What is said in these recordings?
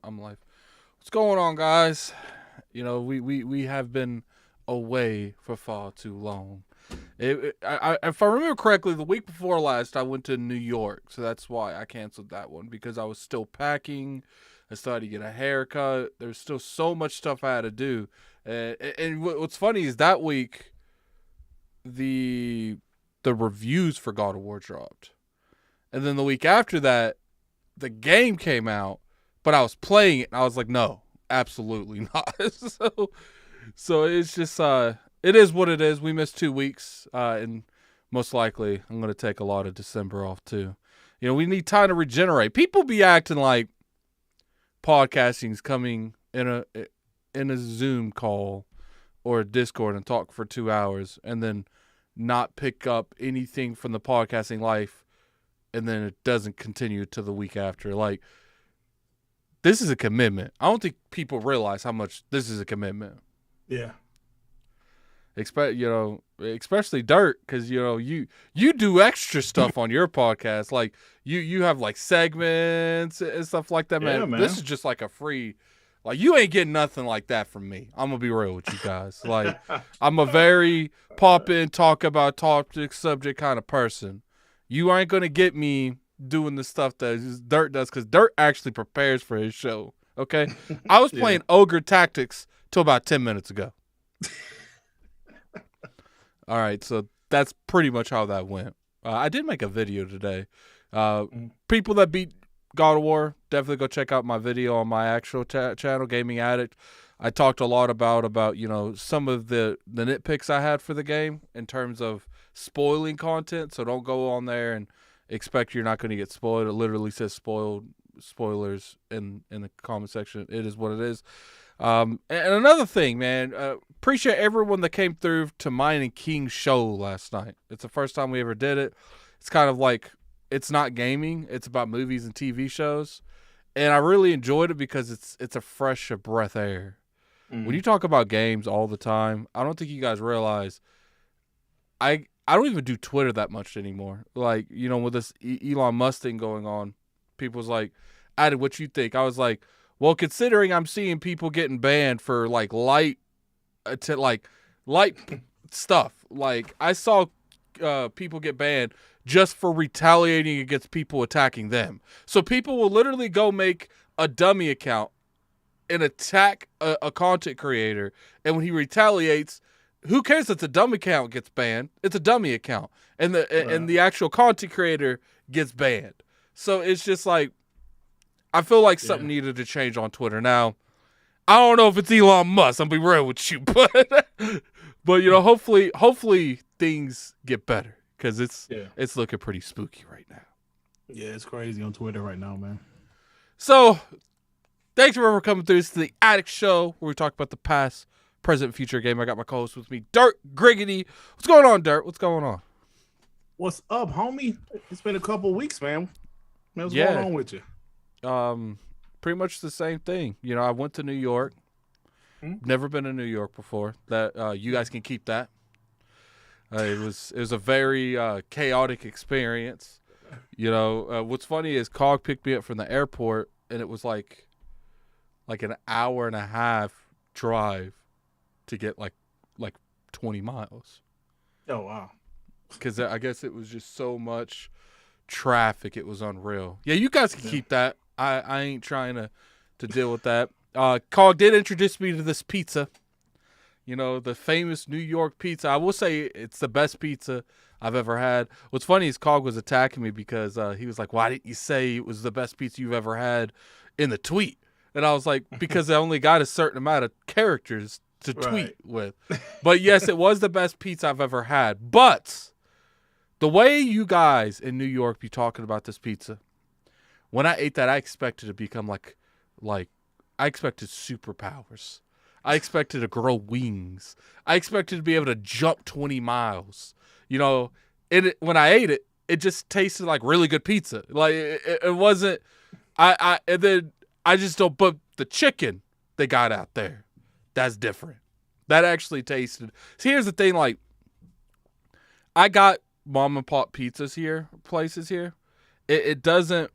I'm live. What's going on, guys? You know, we have been away for far too long. If I remember correctly, the week before last, I went to New York, so that's why I canceled that one, because I was still packing. I still had to get a haircut. There's still so much stuff I had to do. And what's funny is that week, the reviews for God of War dropped. And then the week after that, the game came out, but I was playing it, and I was like, no, absolutely not. So it's just, it is what it is. We missed 2 weeks, and most likely I'm going to take a lot of December off too. You know, we need time to regenerate. People be acting like podcasting's coming in a Zoom call or a Discord and talk for 2 hours and then not pick up anything from the podcasting life, and then it doesn't continue to the week after. Like, this is a commitment. I don't think people realize how much this is a commitment. Yeah. Especially Dirt, because you do extra stuff on your podcast. Like you have like segments and stuff like that, man. Yeah, man. This is just like a free Like, you ain't getting nothing like that from me. I'm going to be real with you guys. Like, I'm a very pop in, talk about topic, subject kind of person. You ain't going to get me doing the stuff that Dirt does, because Dirt actually prepares for his show. Okay? I was playing Ogre Tactics till about 10 minutes ago. All right, so that's pretty much how that went. I did make a video today. People that beat God of War, definitely go check out my video on my actual channel, Gaming Addict. I talked a lot about some of the nitpicks I had for the game in terms of spoiling content. So don't go on there and expect you're not going to get spoiled. It literally says spoilers in the comment section. It is what it is. And another thing, man, appreciate everyone that came through to mine and King's show last night. It's the first time we ever did it. It's kind of like, it's not gaming, it's about movies and TV shows. And I really enjoyed it because it's a fresh breath air. When you talk about games all the time, I don't think you guys realize I don't even do Twitter that much anymore. Like, with this Elon Musk thing going on, people's like, Addict, what you think? I was like, well, considering I'm seeing people getting banned for like light stuff. Like, I saw people get banned just for retaliating against people attacking them. So people will literally go make a dummy account and attack a content creator. And when he retaliates, who cares if the dummy account gets banned? It's a dummy account. And the actual content creator gets banned. So it's just like, I feel like something needed to change on Twitter. Now, I don't know if it's Elon Musk, I'll be real with you, but hopefully things get better, because it's looking pretty spooky right now. Yeah, it's crazy on Twitter right now, man. So, thanks for coming through. This is the Addict Show, where we talk about the past, present, future game. I got my co-host with me, Dirt Griggity. What's going on, Dirt? What's going on? What's up, homie? It's been a couple weeks, man. What's going on with you? Pretty much the same thing. I went to New York. Never been to New York before. That you guys can keep that. It was a very chaotic experience. What's funny is Cog picked me up from the airport, and it was like an hour and a half drive to get like 20 miles. Oh wow! Because I guess it was just so much traffic, it was unreal. Yeah, you guys can keep that. I ain't trying to deal with that. Cog did introduce me to this pizza. The famous New York pizza. I will say it's the best pizza I've ever had. What's funny is Cog was attacking me because he was like, why didn't you say it was the best pizza you've ever had in the tweet? And I was like, because I only got a certain amount of characters to tweet with. But yes, it was the best pizza I've ever had. But the way you guys in New York be talking about this pizza, when I ate that, I expected to become like I expected superpowers. I expected to grow wings. I expected to be able to jump 20 miles. When I ate it, it just tasted like really good pizza. Like it wasn't. And then I just don't. But the chicken they got out there, that's different. That actually tasted. See, here's the thing. Like, I got mom and pop places here. It doesn't.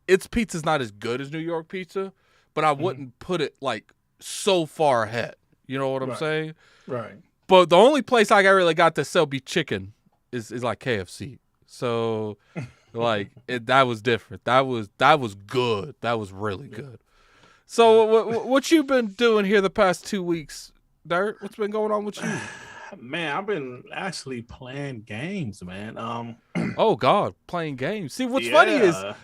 Its pizza's not as good as New York pizza, but I wouldn't put it like so far ahead. You know what I'm saying? Right. But the only place I really got to sell beef chicken is like KFC. So like that was different. That was good. That was really good. So what you been doing here the past 2 weeks, Dirt? What's been going on with you? Man, I've been actually playing games, man. Oh God, playing games. See, what's funny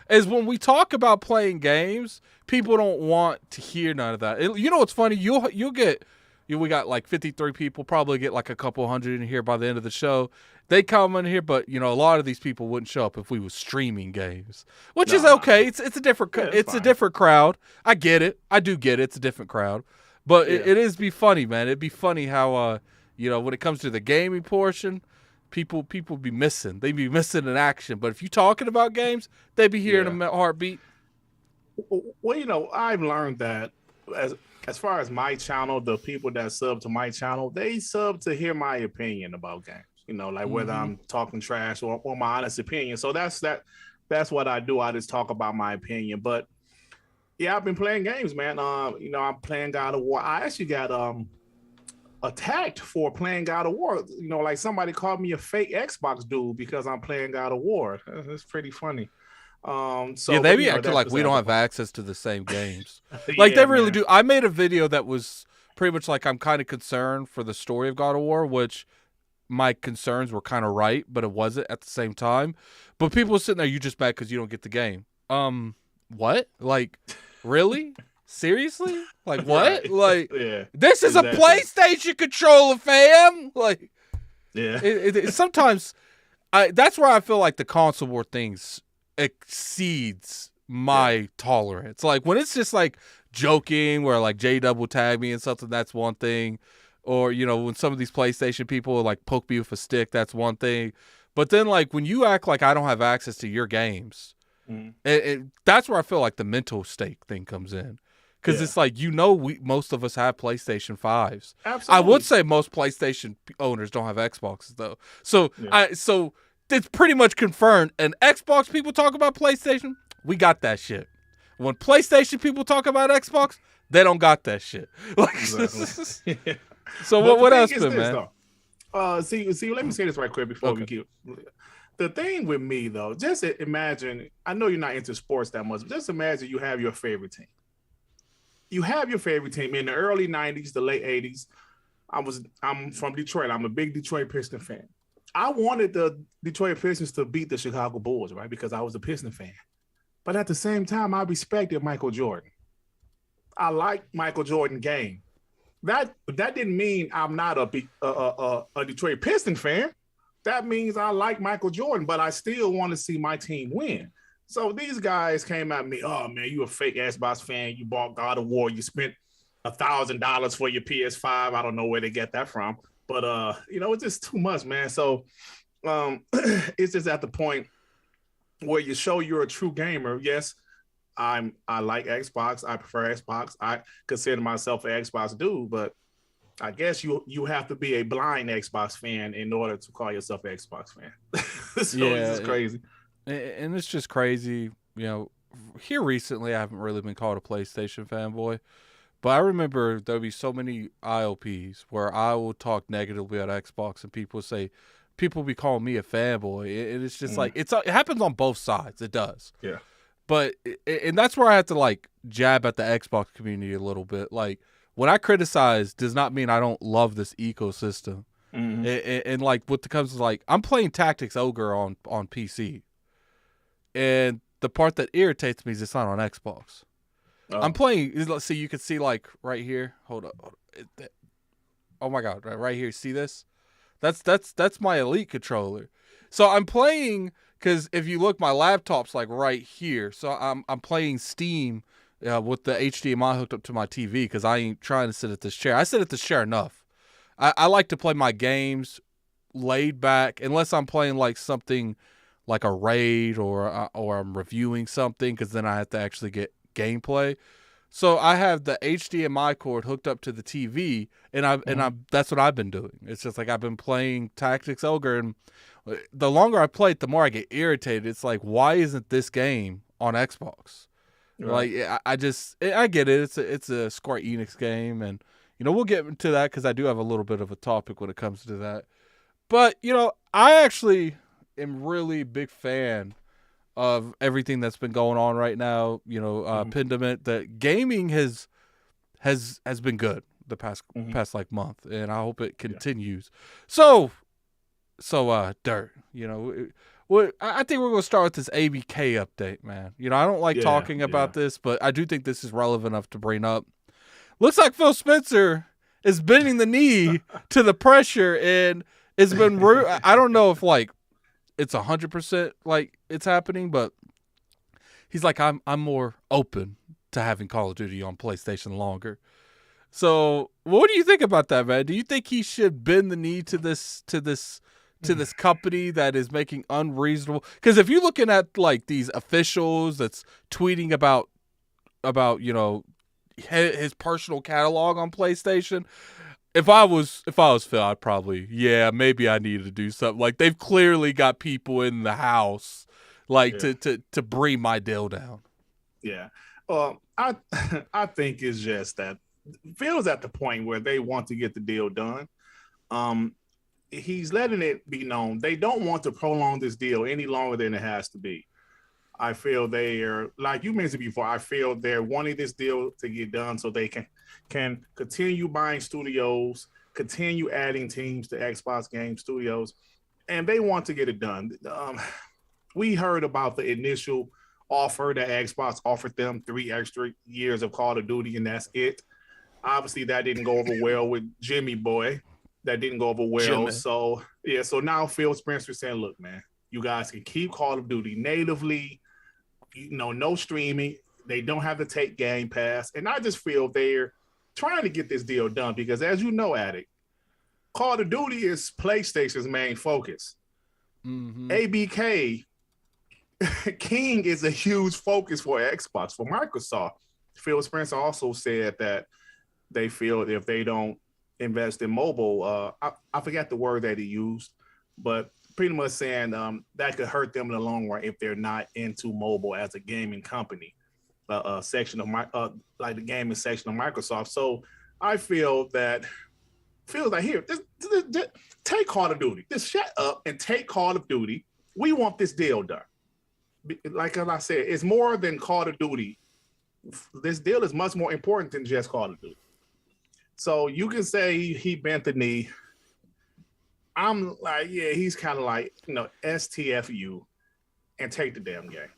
is when we talk about playing games, people don't want to hear none of that. You know what's funny? You'll get, we got like 53 people, probably get like a couple hundred in here by the end of the show. They come in here, but a lot of these people wouldn't show up if we was streaming games, which is okay. It's a different a different crowd. I get it. I do get it. It's a different crowd, but it is be funny, man. It'd be funny how when it comes to the gaming portion, people be missing. They be missing in action. But if you talking about games, they be hearing a heartbeat. Well, I've learned that as far as my channel, the people that sub to my channel, they sub to hear my opinion about games. Like whether I'm talking trash or my honest opinion. So that's what I do. I just talk about my opinion. But Yeah, I've been playing games, man. I'm playing God of War. I actually got attacked for playing God of War. Like somebody called me a fake Xbox dude because I'm playing God of War. That's pretty funny. Yeah, So, they but be acting that's like we beside don't the have point. access to the same games. Like they Yeah, really man. do. I made a video that was pretty much like I'm kind of concerned for the story of God of War, which my concerns were kind of right, but it wasn't at the same time. But people were sitting there, you just mad because you don't get the game. What? Like, really? Seriously? Like what? Right. Like, Yeah. this is a Exactly. PlayStation controller, fam. Like, Yeah. sometimes that's where I feel like the console war things exceeds Yeah. my tolerance. Like when it's just like joking, where like J double tag me and something, that's one thing. Or when some of these PlayStation people like poke me with a stick, that's one thing. But then like when you act like I don't have access to your games, Mhm. that's where I feel like the mental stake thing comes in. Because Yeah. it's like, most of us have PlayStation 5s. I would Absolutely. say most PlayStation owners don't have Xboxes, though. So, Yeah. so it's pretty much confirmed. And Xbox people talk about PlayStation, we got that shit. When PlayStation people talk about Xbox, they don't got that shit. Like, Exactly. Yeah. so But the what thing else is been, this man? though. See, let me say this right quick before we Okay. keep. The thing with me though, just imagine. I know you're not into sports that much, but just imagine you have your favorite team. You have your favorite team in the early '90s, the late '80s. I'm from Detroit. I'm a big Detroit Piston fan. I wanted the Detroit Pistons to beat the Chicago Bulls, right? Because I was a Piston fan. But at the same time, I respected Michael Jordan. I like Michael Jordan game. That didn't mean I'm not a Detroit Piston fan. That means I like Michael Jordan, but I still want to see my team win. So these guys came at me, oh man, you a fake Xbox fan. You bought God of War. You spent $1,000 for your PS5. I don't know where they get that from, but it's just too much, man. So it's just at the point where you show you're a true gamer. Yes, I like Xbox. I prefer Xbox. I consider myself an Xbox dude, but I guess you have to be a blind Xbox fan in order to call yourself an Xbox fan. So it's just Yeah, crazy. and it's just crazy. Here recently, I haven't really been called a PlayStation fanboy. But I remember there'll be so many IOPs where I will talk negatively about Xbox and people be calling me a fanboy. And it's just like, it happens on both sides. It does. Yeah. But, and that's where I have to like jab at the Xbox community a little bit. Like when I criticize does not mean I don't love this ecosystem. Mm-hmm. And like what comes is like, I'm playing Tactics Ogre on PC. And the part that irritates me is it's not on Xbox. Oh. I'm playing. Let's see. You can see like right here. Hold up. Oh my god! Right here. See this? That's my Elite controller. So I'm playing because if you look, my laptop's like right here. So I'm playing Steam with the HDMI hooked up to my TV because I ain't trying to sit at this chair. I sit at this chair enough. I like to play my games laid back unless I'm playing like something like a raid or I'm reviewing something because then I have to actually get gameplay. So I have the HDMI cord hooked up to the TV, and that's what I've been doing. It's just like I've been playing Tactics Ogre, and the longer I play it, the more I get irritated. It's like, why isn't this game on Xbox? Right. Like I get it. It's a Square Enix game, and we'll get into that because I do have a little bit of a topic when it comes to that. But I actually am really big fan of everything that's been going on right now. Pandemic, that gaming has been good the past like month, and I hope it continues. So Dirt, I think we're gonna start with this ABK update, man. I don't like talking about this, but I do think this is relevant enough to bring up. Looks like Phil Spencer is bending the knee to the pressure, and it's been I don't know if like it's 100% like it's happening, but he's like, I'm more open to having Call of Duty on PlayStation longer. So what do you think about that, man? Do you think he should bend the knee to this company that is making unreasonable? Because if you're looking at like these officials that's tweeting about his personal catalog on PlayStation. If I was Phil, I'd probably, maybe I needed to do something. Like they've clearly got people in the house, like to bring my deal down. Yeah. I I think it's just that Phil's at the point where they want to get the deal done. Um, he's letting it be known they don't want to prolong this deal any longer than it has to be. I feel they are, like you mentioned before, I feel they're wanting this deal to get done so they can continue buying studios, continue adding teams to Xbox Game Studios, and they want to get it done. We heard about the initial offer that Xbox offered them 3 extra years of Call of Duty, and that's it. Obviously, that didn't go over well with Jimmy Boy. That didn't go over well. Jimmy. So, yeah, so now Phil Spencer saying, look, man, you guys can keep Call of Duty natively, no streaming. They don't have to take Game Pass. And I just feel they're trying to get this deal done because, as you know, Addict, Call of Duty is PlayStation's main focus. Mm-hmm. ABK King is a huge focus for Xbox, for Microsoft. Phil Spencer also said that they feel if they don't invest in mobile, I forgot the word that he used, but pretty much saying that could hurt them in the long run if they're not into mobile as a gaming company, section of like the gaming section of Microsoft. So I feel like here, just take Call of Duty. Just shut up and take Call of Duty. We want this deal done. Like I said, it's more than Call of Duty. This deal is much more important than just Call of Duty. So you can say he bent the knee. I'm like, yeah, he's kind of like, STFU and take the damn game.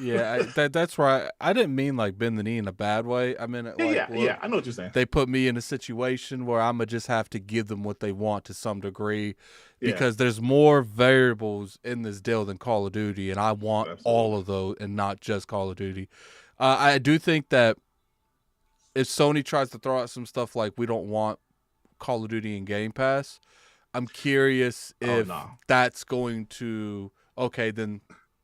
Yeah, that's right. I didn't mean like bend the knee in a bad way. I mean, yeah, I know what you're saying. They put me in a situation where I'm going to just have to give them what they want to some degree because there's more variables in this deal than Call of Duty, and I want all of those and not just Call of Duty. I do think that if Sony tries to throw out some stuff like we don't want Call of Duty in Game Pass, I'm curious if that's going to then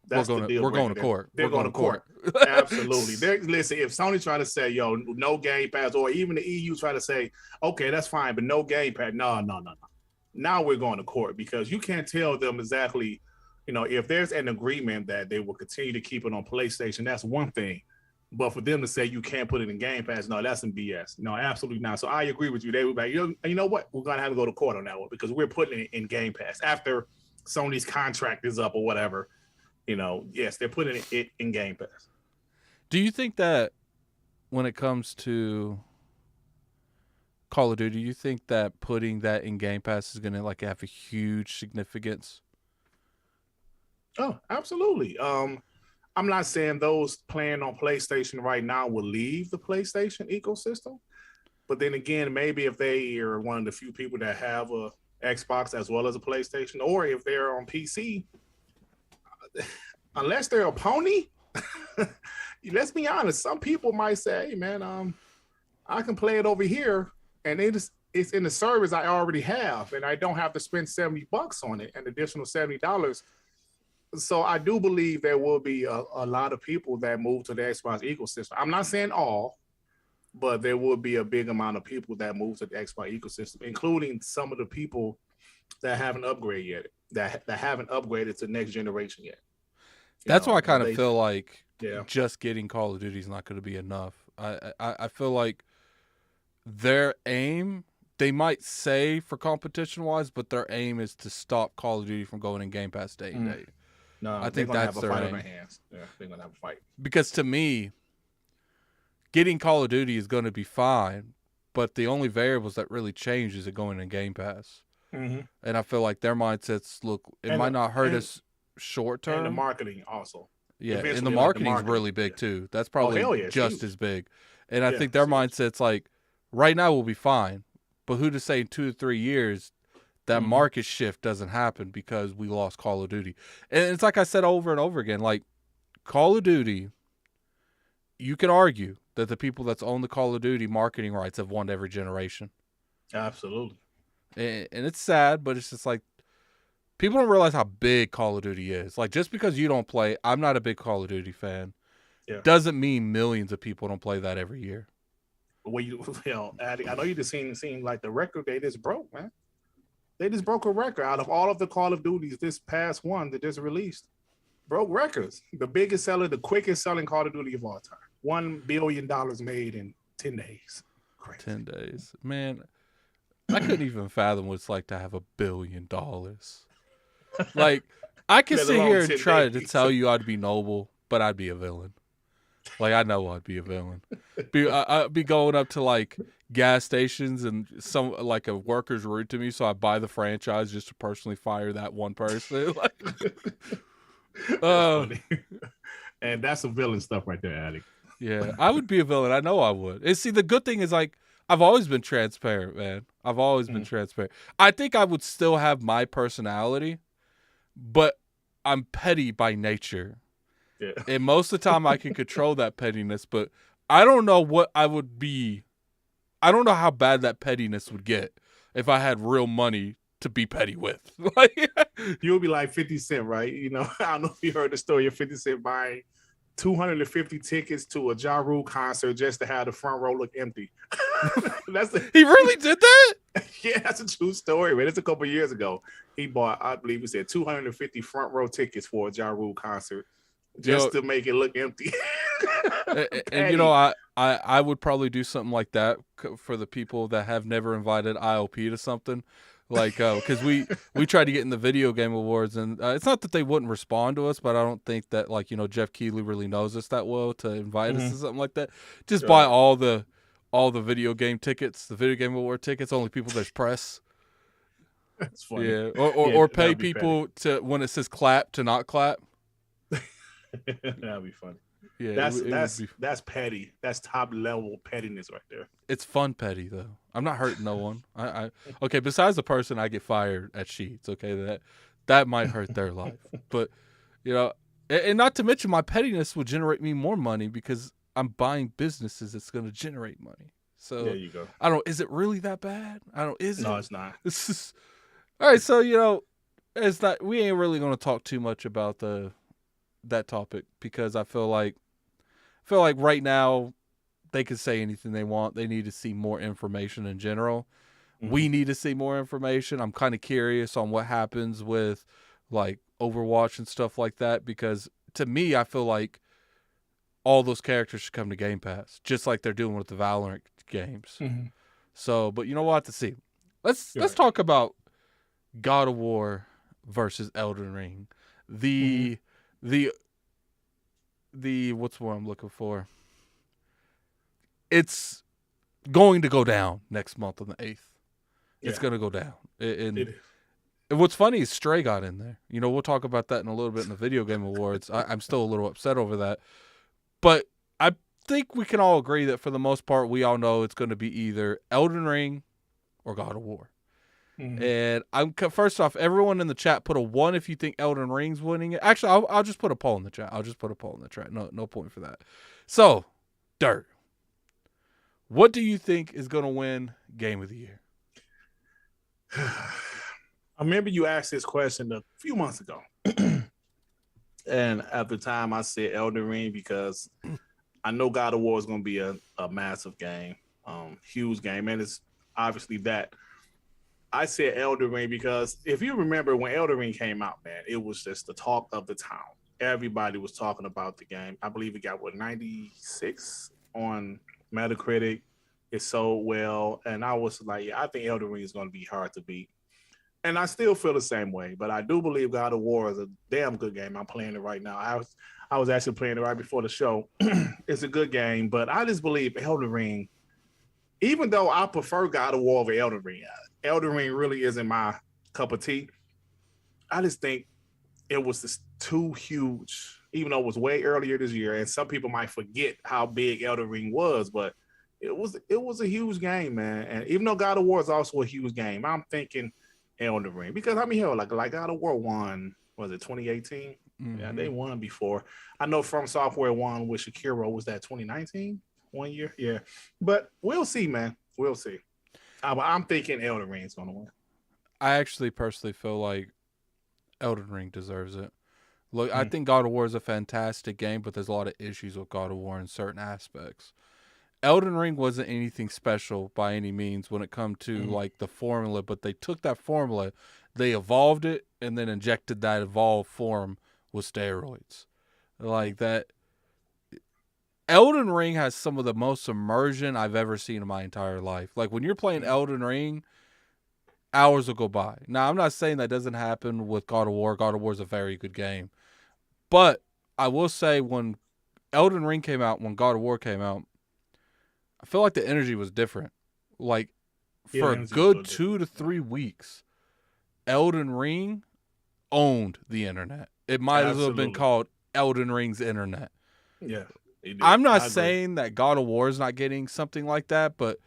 we're going to court. They're going to court. Absolutely. Listen, if Sony try to say, no Game Pass, or even the EU try to say, okay, that's fine, but no Game Pass, no. Now we're going to court because you can't tell them exactly, if there's an agreement that they will continue to keep it on PlayStation, that's one thing. But for them to say you can't put it in Game Pass, no, that's some BS. No, absolutely not. So I agree with you. They were like, you know what? We're going to have to go to court on that one because we're putting it in Game Pass after Sony's contract is up or whatever. Yes, they're putting it in Game Pass. Do you think that when it comes to Call of Duty, do you think that putting that in Game Pass is going to have a huge significance? Oh, absolutely. I'm not saying those playing on PlayStation right now will leave the PlayStation ecosystem, but then again, maybe if they are one of the few people that have a Xbox as well as a PlayStation, or if they're on PC, unless they're a pony, let's be honest, some people might say, hey man, I can play it over here and it's in the service I already have and I don't have to spend $70 on it, an additional $70. So I do believe there will be a lot of people that move to the Xbox ecosystem. I'm not saying all, but there will be a big amount of people that move to the Xbox ecosystem, including some of the people that haven't upgraded yet, that haven't upgraded to next generation yet. That's why I kind of feel like just getting Call of Duty is not going to be enough. I feel like their aim, they might say for competition-wise, but their aim is to stop Call of Duty from going in Game Pass day and day. No, I think that's their aim. Yeah, they're going to have a fight. Because to me, getting Call of Duty is going to be fine, but the only variables that really change is it going in Game Pass. Mm-hmm. And I feel like their mindsets might not hurt us short term. And the marketing also. Yeah, and the marketing is really big too. That's probably just as big. And I think their mindset's right now we'll be fine, but who to say in 2 to 3 years that market shift doesn't happen because we lost Call of Duty. And it's like I said over and over again, Call of Duty, you can argue that the people that's own the Call of Duty marketing rights have won every generation. Absolutely. And it's sad, but it's just people don't realize how big Call of Duty is. Just because you don't play, I'm not a big Call of Duty fan, doesn't mean millions of people don't play that every year. Well, I know you just seen the record they just broke, man. They just broke a record out of all of the Call of Duties this past one that just released. Broke records. The biggest seller, the quickest selling Call of Duty of all time. $1 billion made in 10 days. Crazy. 10 days. Man, I couldn't even fathom what it's like to have $1 billion. Like, I could Let sit alone here and 10 try to days. tell you I'd be noble, but I'd be a villain. Like, I know I'd be a villain. I'd be going up to, like, gas stations and some, like, a worker's rude to me, so I buy the franchise just to personally fire that one person. Like, That's funny. And that's some villain stuff right there, Addict. yeah, I would be a villain. I know I would. And see, the good thing is, like, I've always been transparent, man. I've always been transparent. I think I would still have my personality, but I'm petty by nature. Yeah. And most of the time I can control that pettiness, but I don't know what I would be. I don't know how bad that pettiness would get if I had real money to be petty with. Like, You would be like 50 Cent, right? You know, I don't know if you heard the story of 50 Cent buying 250 tickets to a Ja Rule concert just to have the front row look empty. He really did that? Yeah, that's a true story, man. It's a couple years ago. He bought, I believe he said 250 front row tickets for a Ja Rule concert just to make it look empty. And you know, I would probably do something like that for the people that have never invited IOP to something. Like, because we tried to get in the video game awards, and it's not that they wouldn't respond to us, but I don't think that, like, you know, Jeff Keighley really knows us that well to invite us to something like that. Just buy all the video game tickets, the video game award tickets. Only people there's press. That's funny. Yeah, or pay people to when it says clap to not clap. That'd be funny. Yeah, that's petty. That's top level pettiness right there. It's fun petty though. I'm not hurting no one. Okay. Besides the person I get fired at Sheets, okay, that might hurt their life. But you know, and not to mention my pettiness will generate me more money because I'm buying businesses that's going to generate money. So there you go. I don't. Is it really that bad? Is it? No, it's not. All right. So you know, it's not. We ain't really going to talk too much about that topic because I feel like right now they can say anything they want. They need to see more information in general. We need to see more information. I'm kind of curious on what happens with like Overwatch and stuff like that because to me, I feel like all those characters should come to Game Pass, just like they're doing with the Valorant games. So, but you know what? We'll have to see. Let's talk about God of War versus Elden Ring. The what's what I'm looking for? It's going to go down next month on the 8th. It's going to go down. And what's funny is Stray got in there. You know, we'll talk about that in a little bit in the video game awards. I'm still a little upset over that. But I think we can all agree that for the most part, we all know it's going to be either Elden Ring or God of War. And first off, everyone in the chat put a 1 if you think Elden Ring's winning it. Actually, I'll just put a poll in the chat. No point for that. So, Dirt, what do you think is going to win Game of the Year? I remember you asked this question a few months ago. And at the time, I said Elden Ring because I know God of War is going to be a massive game, huge game. And it's obviously that. I said Elden Ring because if you remember when Elden Ring came out, man, it was just the talk of the town. Everybody was talking about the game. I believe it got 96 on Metacritic. It sold well, and I was like, yeah, I think Elden Ring is going to be hard to beat. And I still feel the same way, but I do believe God of War is a damn good game. I'm playing it right now. I was actually playing it right before the show. It's a good game, but I just believe Elden Ring, even though I prefer God of War over Elden Ring really isn't my cup of tea. I just think it was just too huge, even though it was way earlier this year. And some people might forget how big Elden Ring was, but it was a huge game, man. And even though God of War is also a huge game, I'm thinking Elden Ring because I mean, hell, like God of War won, was it 2018? Yeah, they won before. I know From Software won with Sekiro. Was that 2019? 1 year? Yeah. But we'll see, man. We'll see. I'm thinking Elden Ring is going to win. I actually personally feel like Elden Ring deserves it. Look, I think God of War is a fantastic game, but there's a lot of issues with God of War in certain aspects. Elden Ring wasn't anything special by any means when it come to like the formula, but they took that formula, they evolved it, and then injected that evolved form with steroids. Like that. Elden Ring has some of the most immersion I've ever seen in my entire life. Like when you're playing Elden Ring, hours will go by. Now, I'm not saying that doesn't happen with God of War. God of War is a very good game. But I will say when Elden Ring came out, when God of War came out, I feel like the energy was different. Like for a good 2 to 3 weeks, Elden Ring owned the internet. It might as well have been called Elden Ring's internet. Yeah. I'm not saying that God of War is not getting something like that, but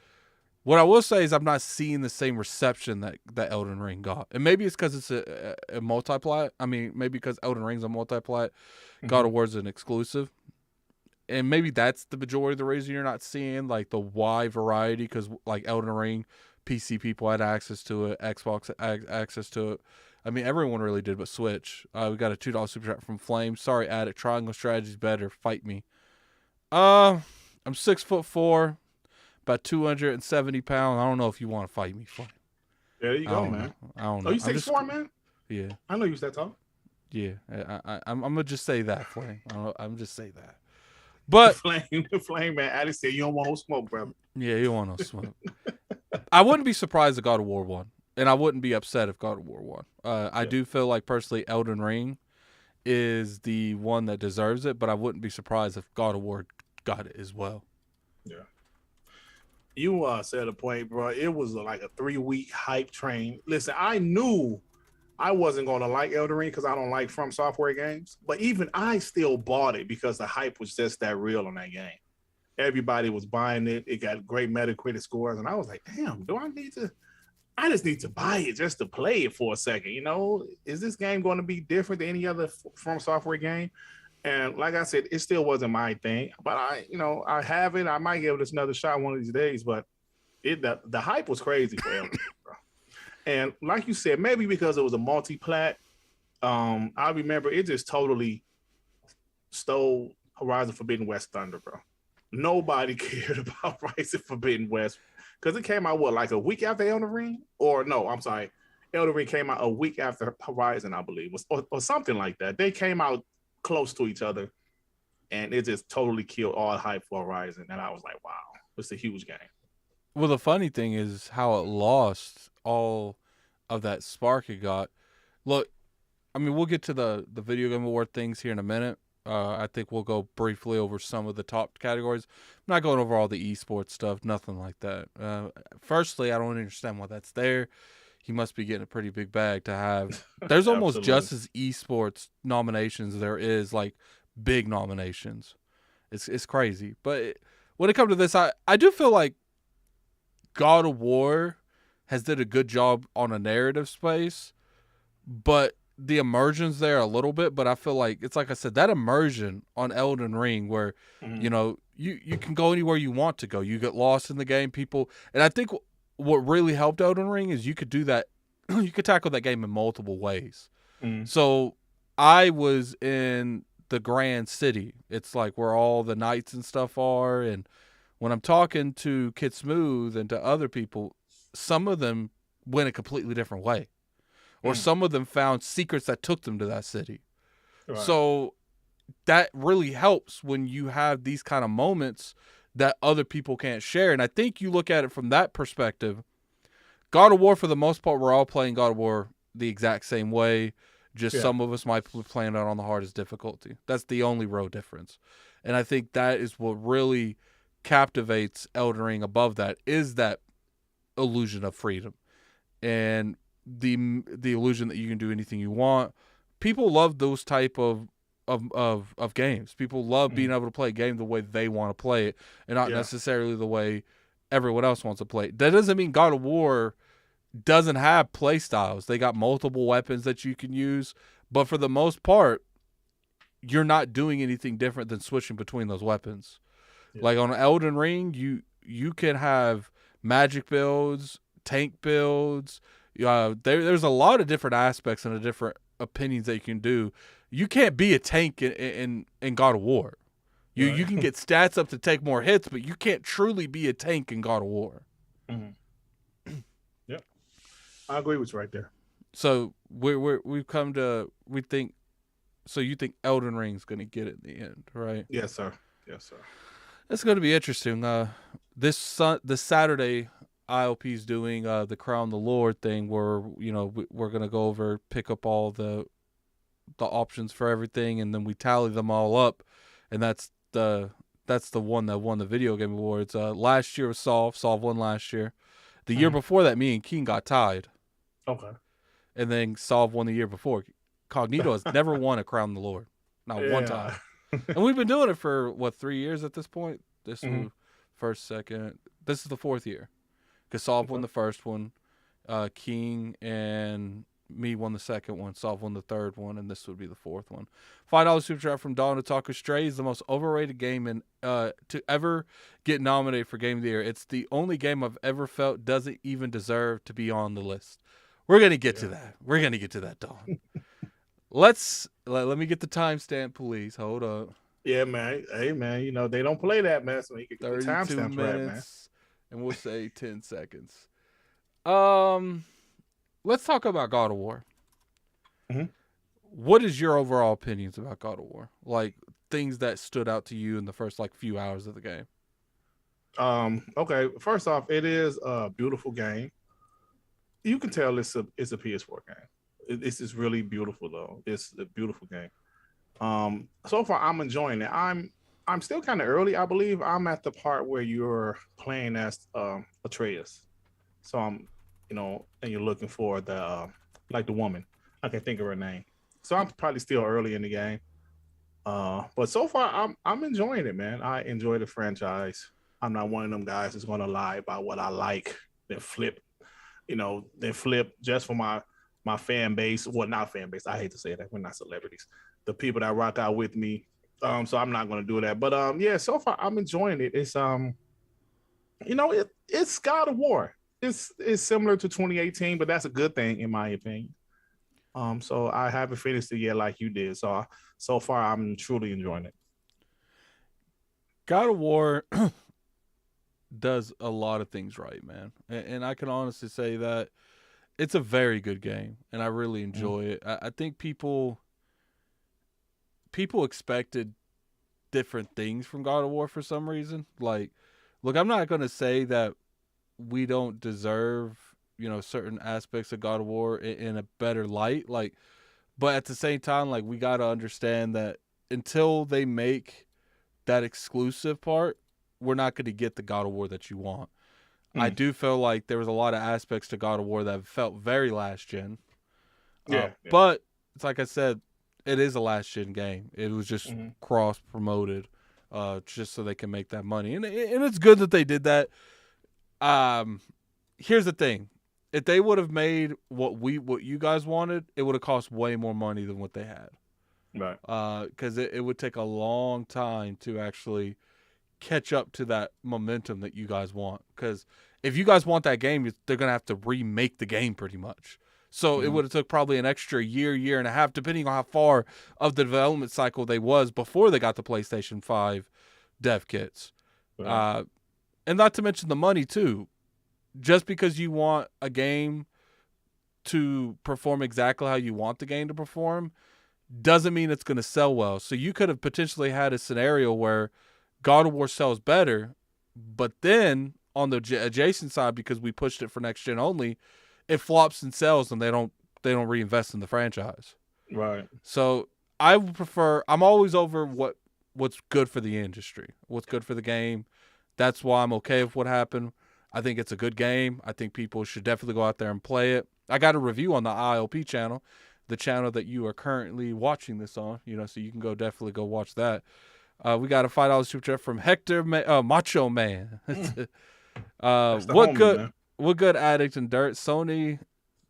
what I will say is I'm not seeing the same reception that Elden Ring got. And maybe it's because it's a multi-plat. I mean, maybe because Elden Ring's a multi-plat, God of War is an exclusive. And maybe that's the majority of the reason you're not seeing like the wide variety, because like Elden Ring, PC people had access to it, Xbox access to it. I mean, everyone really did but Switch. We got a $2 super chat from Flame. Sorry, Addict. Triangle strategy's better. Fight me. I'm 6'4", about 270 pounds. I don't know if you want to fight me, Flame. There you go, man. I don't know. Oh, you 6'4", man? Yeah. I know you was that tall. Yeah. I'm gonna just say that, Flame. I'm just say that. But Flame, man. Addict said you don't want no smoke, brother. Yeah, you don't want no smoke. I wouldn't be surprised if God of War won, and I wouldn't be upset if God of War won. I do feel like personally Elden Ring is the one that deserves it, but I wouldn't be surprised if God of War got it as well. Yeah. You said a point, bro. It was like a 3-week hype train. Listen, I knew I wasn't going to like Elden Ring because I don't like From Software games, but even I still bought it because the hype was just that real on that game. Everybody was buying it. It got great Metacritic scores, and I was like, damn, I just need to buy it just to play it for a second. You know, is this game going to be different than any other From Software game? And like I said, it still wasn't my thing, but I have it. I might give this another shot one of these days, but the hype was crazy for Elden Ring, bro. And like you said, maybe because it was a multi-plat, I remember it just totally stole Horizon Forbidden West thunder, bro. Nobody cared about Horizon Forbidden West because it came out, like a week after Elden Ring? Or no, I'm sorry. Elden Ring came out a week after Horizon, I believe, or something like that. They came out close to each other, and it just totally killed all hype for Horizon. And I was like, wow, it's a huge game. Well, the funny thing is how it lost all of that spark it got. Look, I mean, we'll get to the Video Game Award things here in a minute. I think we'll go briefly over some of the top categories. I'm not going over all the esports stuff, nothing like that. Firstly, I don't understand why that's there. He must be getting a pretty big bag to have. There's almost just as esports nominations there is like big nominations. It's crazy. But when it comes to this, I do feel like God of War has did a good job on a narrative space, but the immersion's there a little bit. But I feel like it's like I said, that immersion on Elden Ring where you can go anywhere you want to go. You get lost in the game, people, and I think what really helped Elden Ring is you could do that. You could tackle that game in multiple ways. So I was in the Grand City. It's like where all the knights and stuff are. And when I'm talking to Kid Smooth and to other people, some of them went a completely different way. Or some of them found secrets that took them to that city. Right. So that really helps when you have these kind of moments that other people can't share. And I think you look at it from that perspective. God of War, for the most part, we're all playing God of War the exact same way. Just some of us might be playing it on the hardest difficulty. That's the only real difference. And I think that is what really captivates Elden Ring above that, is that illusion of freedom. And the illusion that you can do anything you want. People love those type of games. People love being able to play a game the way they want to play it, and not necessarily the way everyone else wants to play it. That doesn't mean God of War doesn't have play styles. They got multiple weapons that you can use, but for the most part, you're not doing anything different than switching between those weapons. Like on Elden Ring, you can have magic builds, tank builds. There's a lot of different aspects and different opinions that you can do. You can't be a tank in God of War. You can get stats up to take more hits, but you can't truly be a tank in God of War. Yep, I agree with you right there. So we've come to we think. So you think Elden Ring's going to get it in the end, right? Yes, sir. Yes, sir. It's going to be interesting. This Saturday, ILP's doing the Crown the Lord thing, where we're going to go over, pick up all the options for everything, and then we tally them all up, and that's the one that won the video game awards. Last year was Solve won last year. The year before that, me and Keen got tied. Okay. And then Solve won the year before. Cognito has never won a Crown the Lord, not one time. And we've been doing it for 3 years at this point. This is first, second. This is the fourth year. Because Solve won the first one, King and me won the second one, Solve won the third one, and this would be the fourth one. $5 super chat from Dawn to Talk Stray is the most overrated game to ever get nominated for Game of the Year. It's the only game I've ever felt doesn't even deserve to be on the list. We're gonna get to that. We're gonna get to that, Dawn. Let me get the timestamp, please. Hold up. Yeah, man. Hey, man. They don't play that, man. So you can get the 32 timestamps minutes, right, man. and we'll say 10 seconds. Let's talk about God of War. What is your overall opinions about God of War? Like things that stood out to you in the first few hours of the game. Okay. First off, it is a beautiful game. You can tell it's a PS4 game. It's just really beautiful though. It's a beautiful game. So far I'm enjoying it. I'm still kind of early. I believe I'm at the part where you're playing as Atreus. So I'm, and you're looking for the the woman. I can't think of her name. So I'm probably still early in the game. But so far I'm enjoying it, man. I enjoy the franchise. I'm not one of them guys that's gonna lie about what I like, then flip just for my fan base. Well, not fan base. I hate to say that. We're not celebrities. The people that rock out with me. So I'm not gonna do that. But yeah, so far I'm enjoying it. It's it's God of War. It's similar to 2018, but that's a good thing in my opinion. So I haven't finished it yet like you did. So far I'm truly enjoying it. God of War does a lot of things right, man. And I can honestly say that it's a very good game, and I really enjoy it. I think people expected different things from God of War for some reason. Like, look, I'm not going to say that we don't deserve, certain aspects of God of War in a better light. But at the same time, we got to understand that until they make that exclusive part, we're not going to get the God of War that you want. I do feel like there was a lot of aspects to God of War that felt very last gen. But it's like I said, it is a last gen game. It was just cross promoted, just so they can make that money, and it's good that they did that. Here's the thing: if they would have made what you guys wanted, it would have cost way more money than what they had. Right. Because it would take a long time to actually catch up to that momentum that you guys want. Because if you guys want that game, they're gonna have to remake the game pretty much. So it would have took probably an extra year and a half, depending on how far of the development cycle they was before they got the PlayStation 5 dev kits. Right. And not to mention the money too. Just because you want a game to perform exactly how you want the game to perform doesn't mean it's going to sell well. So you could have potentially had a scenario where God of War sells better, but then on the adjacent side, because we pushed it for next gen only, it flops and sells, and they don't reinvest in the franchise. Right. So I would prefer. I'm always over what's good for the industry, what's good for the game. That's why I'm okay with what happened. I think it's a good game. I think people should definitely go out there and play it. I got a review on the ILP channel, the channel that you are currently watching this on. So you can definitely go watch that. We got a $5 super chat from Hector Macho Man. What good Addict and Dirt? Sony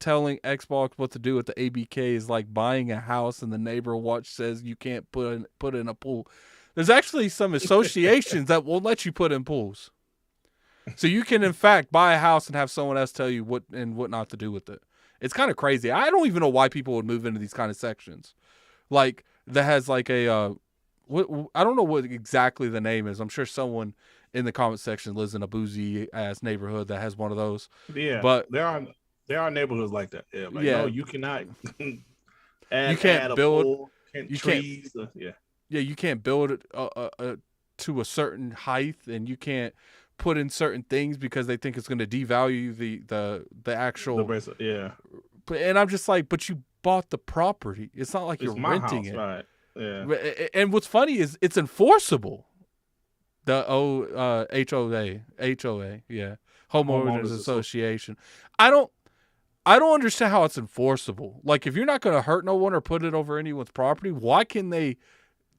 telling Xbox what to do with the ABK is like buying a house and the neighbor watch says you can't put in a pool. There's actually some associations that won't let you put in pools. So you can, in fact, buy a house and have someone else tell you what not to do with it. It's kind of crazy. I don't even know why people would move into these kind of sections. That has a, I don't know what exactly the name is. I'm sure someone in the comment section lives in a bougie-ass neighborhood that has one of those. Yeah, but there are neighborhoods like that. Yeah, no, you cannot you can't build trees. You can't build to a certain height and you can't put in certain things because they think it's going to devalue the actual. Yeah. And I'm just like, but you bought the property. It's not like It's you're my renting house, it. right? Yeah. And what's funny is it's enforceable. The HOA, yeah, homeowners association. I don't understand how it's enforceable. Like, if you're not going to hurt no one or put it over anyone's property, why can they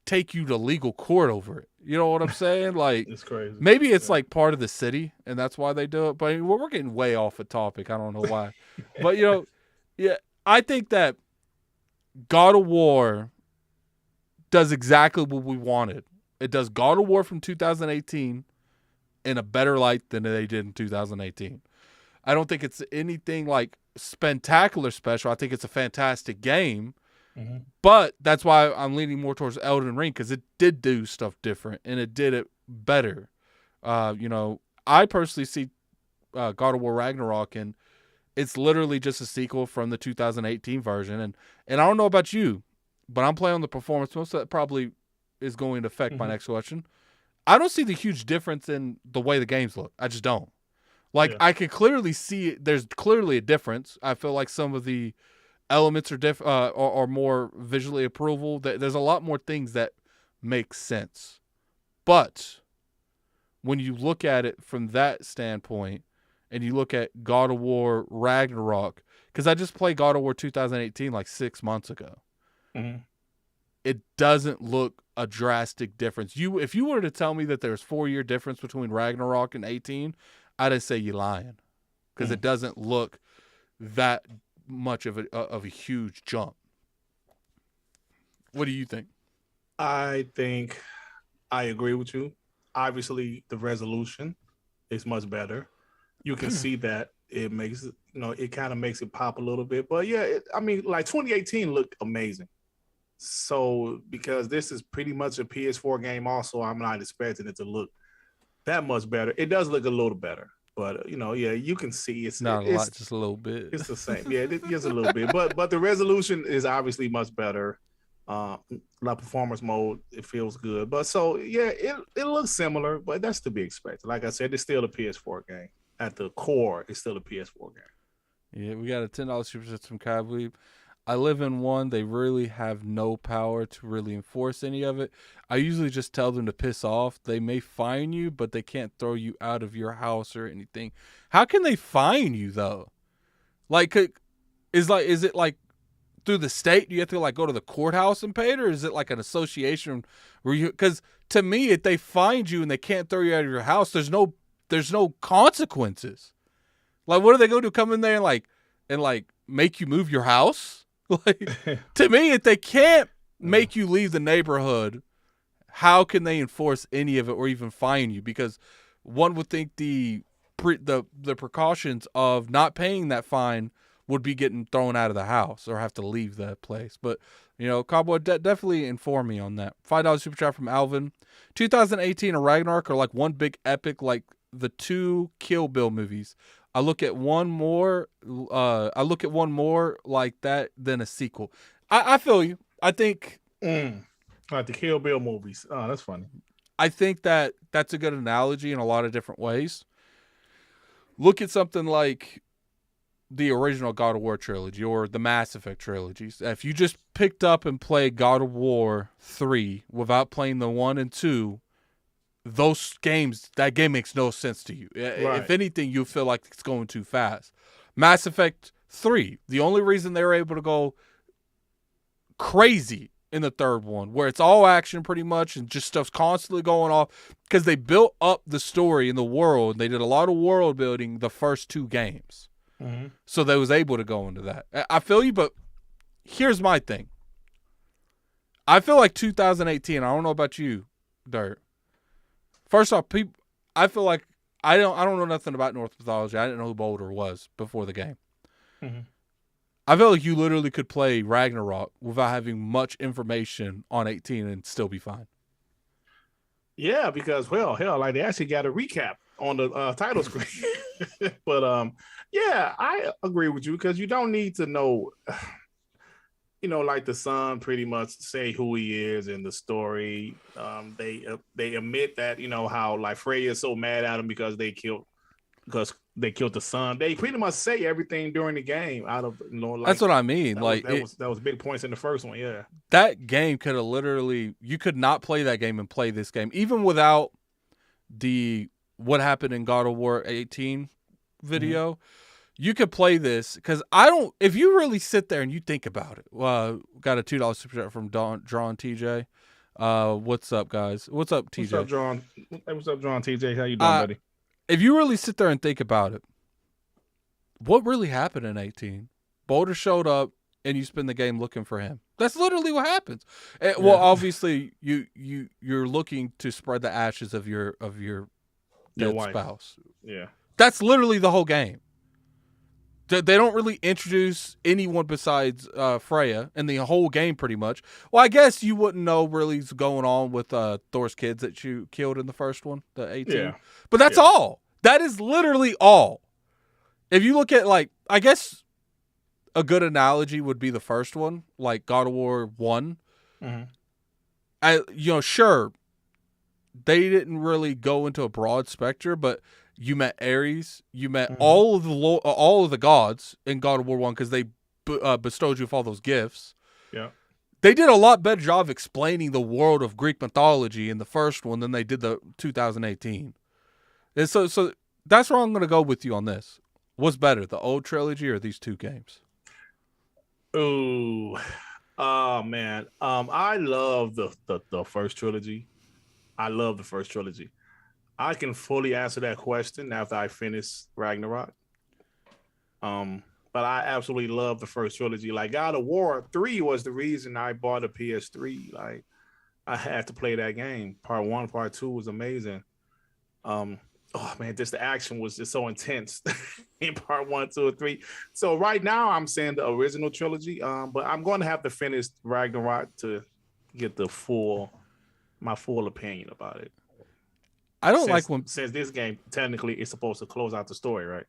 take you to legal court over it? You know what I'm saying? Like, it's crazy. Maybe it's like part of the city and that's why they do it. But we're getting way off a topic. I don't know why. But, yeah, I think that God of War does exactly what we wanted. It does God of War from 2018 in a better light than they did in 2018. I don't think it's anything like spectacular special. I think it's a fantastic game. Mm-hmm. But that's why I'm leaning more towards Elden Ring, because it did do stuff different and it did it better. I personally see God of War Ragnarok, and it's literally just a sequel from the 2018 version. And I don't know about you, but I'm playing on the performance. Most of that probably is going to affect my next question. I don't see the huge difference in the way the games look. I just don't. Like, I can clearly see there's clearly a difference. I feel like some of the elements are more visually approval. There's a lot more things that make sense. But when you look at it from that standpoint, and you look at God of War Ragnarok, because I just played God of War 2018 like 6 months ago. Mm-hmm. It doesn't look a drastic difference. If you were to tell me that there's 4-year difference between Ragnarok and 18, I'd say you're lying, because it doesn't look that much of a huge jump. What do you think? I think I agree with you. Obviously, the resolution is much better. You can see that it makes it, it kind of makes it pop a little bit. But yeah, like 2018 looked amazing. So because this is pretty much a PS4 game, also, I'm not expecting it to look that much better. It does look a little better, but you can see it's not a lot, just a little bit. It's the same, yeah, just a little bit. But the resolution is obviously much better. Like performance mode, it feels good. But so yeah, it looks similar, but that's to be expected. Like I said, it's still a PS4 game. At the core, it's still a PS4 game. Yeah, we got a $10 super chat from Kai Weeb. I live in one. They really have no power to really enforce any of it. I usually just tell them to piss off. They may fine you, but they can't throw you out of your house or anything. How can they fine you though? Like, is it like through the state? Do you have to like go to the courthouse and pay it, or is it like an association where you? Because to me, if they find you and they can't throw you out of your house, there's no consequences. Like, what are they going to do? Come in there and make you move your house? Like, to me, if they can't make you leave the neighborhood, how can they enforce any of it or even fine you? Because one would think the precautions of not paying that fine would be getting thrown out of the house or have to leave the place. But, Cowboy, definitely inform me on that. $5 super chat from Alvin. 2018 and Ragnarok are like one big epic, like the 2 Kill Bill movies. I look at one more like that than a sequel. I feel you. I think like the Kill Bill movies. Oh, that's funny. I think that's a good analogy in a lot of different ways. Look at something like the original God of War trilogy or the Mass Effect trilogies. If you just picked up and played God of War 3 without playing the 1 and 2, that game makes no sense to you. Right. If anything, you feel like it's going too fast. Mass Effect 3, the only reason they were able to go crazy in the third one, where it's all action pretty much and just stuff's constantly going off, because they built up the story in the world. They did a lot of world building the first 2 games. Mm-hmm. So they was able to go into that. I feel you, but here's my thing. I feel like 2018, I don't know about you, Dirt. First off, I feel like I don't know nothing about Norse mythology. I didn't know who Baldur was before the game. Mm-hmm. I feel like you literally could play Ragnarok without having much information on 18 and still be fine. Yeah, because like they actually got a recap on the title screen. But yeah, I agree with you, because you don't need to know. like the son pretty much say who he is in the story. They admit that how like Freya is so mad at him because they killed the son. They pretty much say everything during the game out of like That's what I mean. That was big points in the first one. Yeah, that game could have literally, you could not play that game and play this game even without the what happened in God of War 18 video. Mm-hmm. You could play this because if you really sit there and you think about it, got a $2 super chat from Drawn TJ. What's up, guys? What's up, TJ? What's up, Drawn? What's up, Drawn TJ? How you doing, buddy? If you really sit there and think about it, what really happened in 18? Boulder showed up and you spend the game looking for him. That's literally what happens. Yeah. Well, obviously you're looking to spread the ashes of your dead spouse. Yeah. That's literally the whole game. They don't really introduce anyone besides Freya in the whole game pretty much. Well, I guess you wouldn't know really what's going on with Thor's kids that you killed in the first one, the 18. Yeah. But that's all. That is literally all. If you look at, like, I guess a good analogy would be the first one, like God of War 1. Mm-hmm. Sure, they didn't really go into a broad spectrum, but you met Ares, you met mm-hmm. all of the gods in God of War 1 because they bestowed you with all those gifts. Yeah. They did a lot better job explaining the world of Greek mythology in the first one than they did the 2018. And so that's where I'm going to go with you on this. What's better, the old trilogy or these two games? Oh man. I love the first trilogy. I love the first trilogy. I can fully answer that question after I finish Ragnarok. But I absolutely love the first trilogy. Like God of War 3 was the reason I bought a PS3. Like I had to play that game. Part 1, Part 2 was amazing. Oh man, just the action was just so intense in Part 1, 2, and 3. So right now I'm saying the original trilogy. But I'm going to have to finish Ragnarok to get my full opinion about it. I don't like when since this game technically is supposed to close out the story, right?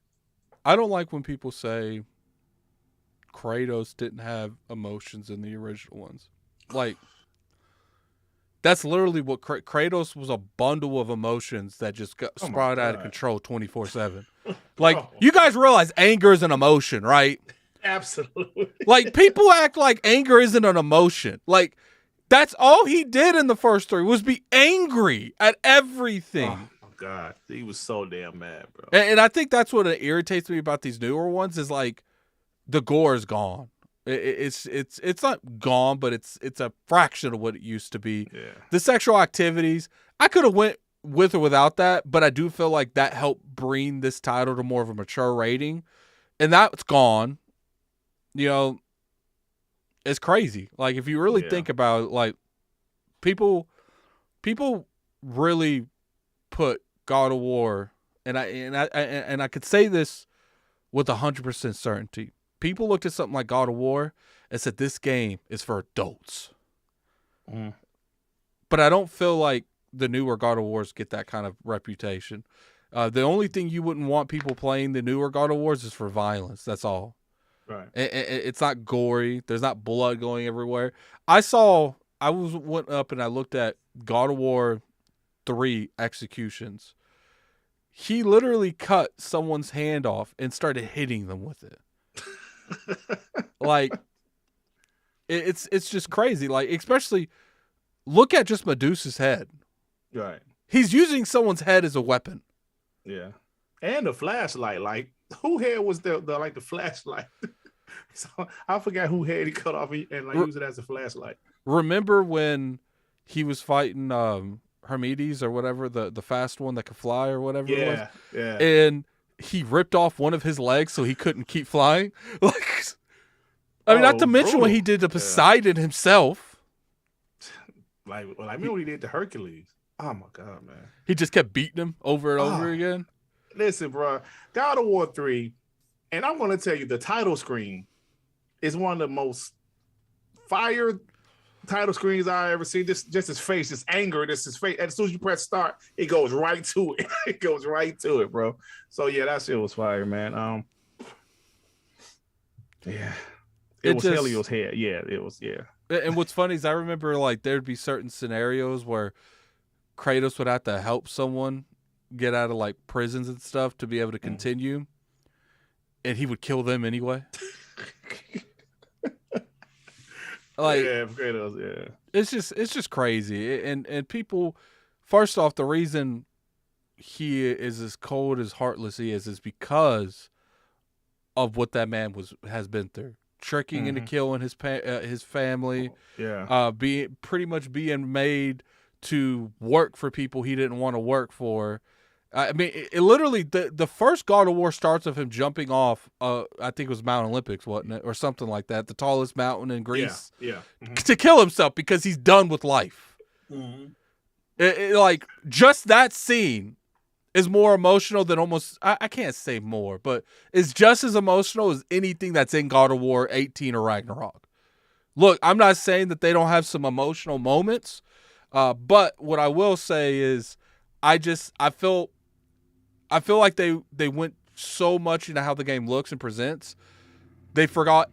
I don't like when people say Kratos didn't have emotions in the original ones. Like, that's literally what Kratos was, a bundle of emotions that just got sprawled out of control 24/7. Like, you guys realize anger is an emotion, right? Absolutely. Like, people act like anger isn't an emotion. Like, that's all he did in the first 3 was be angry at everything. Oh my God, he was so damn mad, bro. And I think that's what irritates me about these newer ones is like the gore is gone. It's not gone, but it's a fraction of what it used to be. Yeah. The sexual activities, I could have went with or without that, but I do feel like that helped bring this title to more of a mature rating, and that's gone. It's crazy. Like, if you really think about it, like, people really put God of War, and I could say this with 100% certainty. People looked at something like God of War and said this game is for adults. Mm. But I don't feel like the newer God of Wars get that kind of reputation. The only thing you wouldn't want people playing the newer God of Wars is for violence. That's all. Right. It's not gory. There's not blood going everywhere. Went up and I looked at God of War 3 executions. He literally cut someone's hand off and started hitting them with it. Like, it's just crazy. Like, especially look at just Medusa's head. Right. He's using someone's head as a weapon. Yeah. And the flashlight. Like, who head was the flashlight? So I forgot who head he cut off and use it as a flashlight. Remember when he was fighting Hermedes or whatever, the fast one that could fly or whatever it was? Yeah. And he ripped off one of his legs so he couldn't keep flying. Like, I mean, not to mention what he did to Poseidon himself. Like, I mean, what he did to Hercules. Oh my God, man. He just kept beating him over and over again. Listen, bro, God of War 3, and I'm going to tell you, the title screen is one of the most fire title screens I ever seen. Just his face, just anger, just his face. And as soon as you press start, it goes right to it. It goes right to it, bro. So yeah, that shit was fire, man. Yeah. It was just Helio's head. Yeah, it was. Yeah. and what's funny is I remember like there'd be certain scenarios where Kratos would have to help someone get out of like prisons and stuff to be able to continue, and he would kill them anyway. Like yeah, Kratos. Yeah. it's just crazy, and people. First off, the reason he is as cold as heartless he is because of what that man has been through, tricking into killing his family, being pretty much being made to work for people he didn't want to work for. I mean, it literally the first God of War starts with him jumping off. I think it was Mount Olympics, wasn't it, or something like that, the tallest mountain in Greece, to kill himself because he's done with life. Like just that scene is more emotional than almost, I can't say more, but it's just as emotional as anything that's in God of War 18 or Ragnarok. Look, I'm not saying that they don't have some emotional moments, but what I will say is I feel like they went so much into how the game looks and presents, they forgot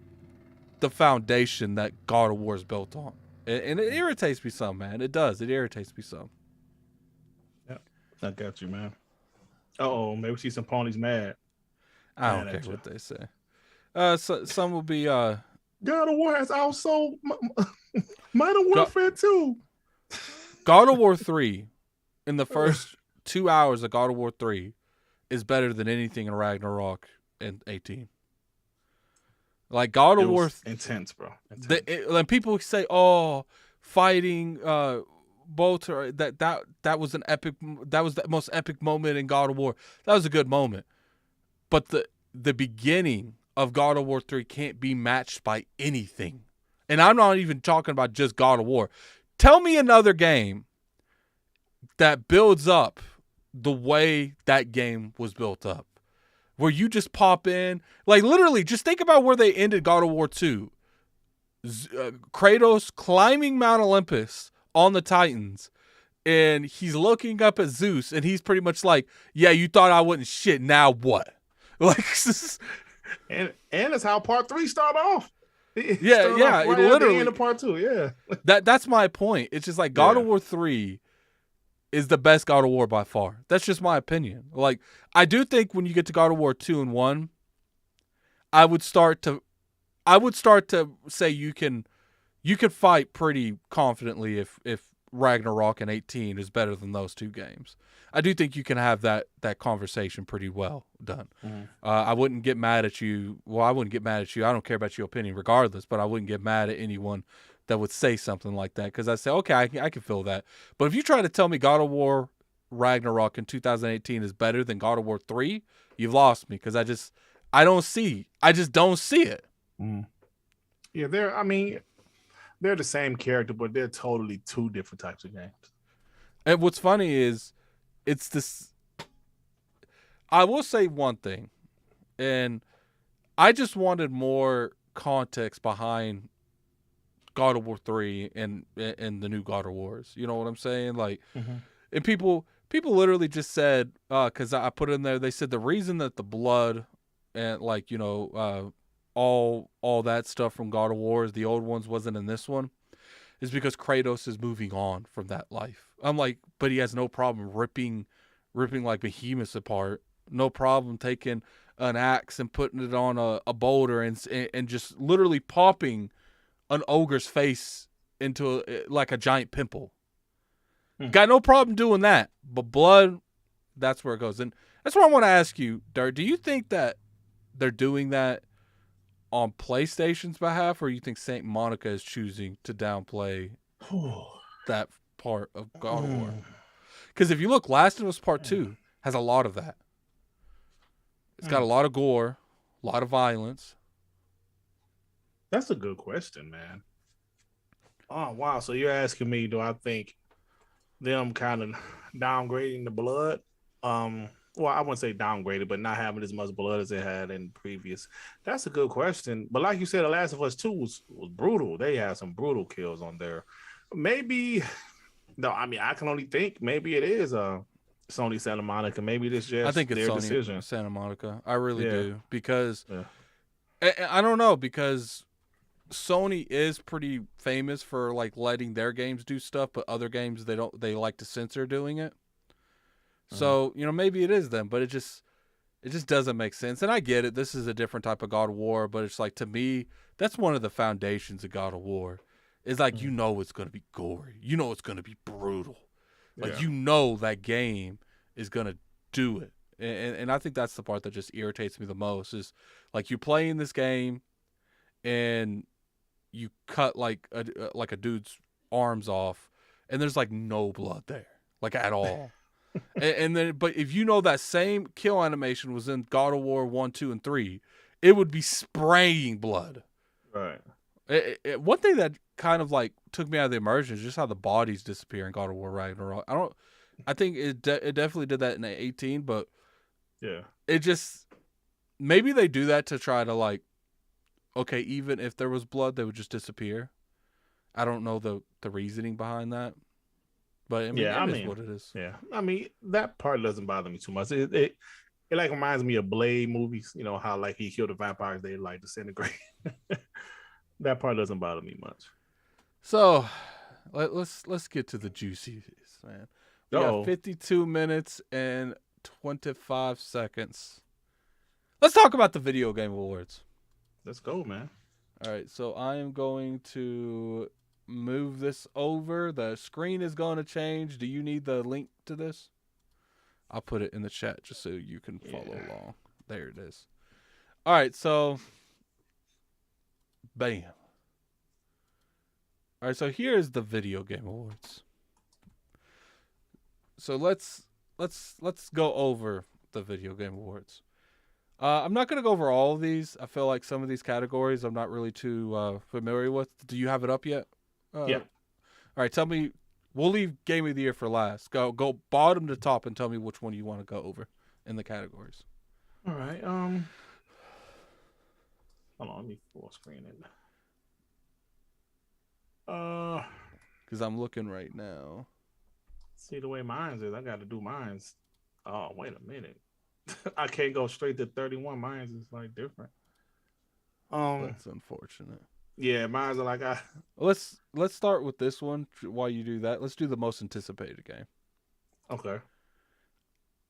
the foundation that God of War is built on. And it irritates me some, man. It does. It irritates me some. Yeah, I got you, man. Maybe see some ponies mad. I don't care what they say. So, some will be God of War has also Modern Warfare 2. God of War 3 in the first 2 hours of God of War 3 is better than anything in Ragnarok and 18. Like God of War intense, bro. And people say, "Oh, fighting Bolter, that was an epic. That was the most epic moment in God of War. That was a good moment, but the beginning of God of War 3 can't be matched by anything. And I'm not even talking about just God of War. Tell me another game that builds up the way that game was built up, where you just pop in, like literally, just think about where they ended God of War 2. Kratos climbing Mount Olympus on the Titans, and he's looking up at Zeus, and he's pretty much like, "Yeah, you thought I wasn't shit. Now what?" Like, and that's how part 3 started off. It literally at the end of part 2. Yeah, that's my point. It's just like God of War 3 is the best God of War by far. That's just my opinion. Like, I do think when you get to God of War 2 and 1, I would start to say you can fight pretty confidently if Ragnarok and 18 is better than those two games. I do think you can have that conversation pretty well done. I wouldn't get mad at you. Well, I wouldn't get mad at you. I don't care about your opinion regardless, but I wouldn't get mad at anyone that would say something like that, because I say, okay, I can feel that. But if you try to tell me God of War Ragnarok in 2018 is better than God of War 3, you've lost me, because I just don't see it. Yeah, they're the same character, but they're totally two different types of games. And what's funny is, it's this. I will say one thing, and I just wanted more context behind God of War 3 and the new God of Wars. You know what I'm saying? Like, and people literally just said, because I put in there, they said the reason that the blood and like, all that stuff from God of Wars, the old ones, wasn't in this one, is because Kratos is moving on from that life. I'm like, but he has no problem ripping like behemoths apart. No problem taking an axe and putting it on a boulder and just literally popping an ogre's face into like a giant pimple. Got no problem doing that. But blood, that's where it goes. And that's what I want to ask you, Dirt. Do you think that they're doing that on PlayStation's behalf, or you think Saint Monica is choosing to downplay that part of God of War? Because if you look, Last of Us Part 2 has a lot of that. It's got a lot of gore, a lot of violence. That's a good question, man. Oh, wow. So you're asking me, do I think them kind of downgrading the blood? Well, I wouldn't say downgraded, but not having as much blood as they had in previous. That's a good question. But like you said, The Last of Us 2 was brutal. They had some brutal kills on there. Maybe, no, I mean, I can only think maybe it is Sony Santa Monica. Maybe this just I think it's their Sony decision. Santa Monica. I really do. Because I don't know, because Sony is pretty famous for like letting their games do stuff, but other games they like to censor doing it. So, maybe it is them, but it just doesn't make sense. And I get it. This is a different type of God of War, but it's like, to me, that's one of the foundations of God of War. It's like, it's going to be gory. It's going to be brutal. Like, that game is going to do it. And I think that's the part that just irritates me the most is, like, you're playing this game and you cut, like a dude's arms off, and there's, like, no blood there, like, at all. and then, but if that same kill animation was in God of War 1, 2, and 3, it would be spraying blood. Right. One thing that kind of like took me out of the immersion is just how the bodies disappear in God of War Ragnarok. I think it definitely did that in 18, but it just, maybe they do that to try to like, okay, even if there was blood, they would just disappear. I don't know the reasoning behind that. But I mean, it is what it is. Yeah, I mean, that part doesn't bother me too much. It like reminds me of Blade movies. You know how like he killed the vampires, they like disintegrate. That part doesn't bother me much. So let's get to the juicies, man. We got 52 minutes and 25 seconds. Let's talk about the Video Game Awards. Let's go, man. All right, so I am going to move this over. The screen is going to change. Do you need the link to this? I'll put it in the chat just so you can follow along. There it is. All right, so bam. All right, so here's the Video Game Awards. So let's go over the Video Game Awards. I'm not going to go over all of these. I feel like some of these categories I'm not really too familiar with. Do you have it up yet? Yeah. All right, tell me. We'll leave Game of the Year for last. Go bottom to top and tell me which one you want to go over in the categories. All right. Hold on, let me full screen it. Because I'm looking right now. See the way mine is. I got to do mine's. Oh, wait a minute. I can't go straight to 31. Mine's is like different. That's unfortunate. Yeah, mine's are like Let's start with this one while you do that. Let's do the most anticipated game. Okay.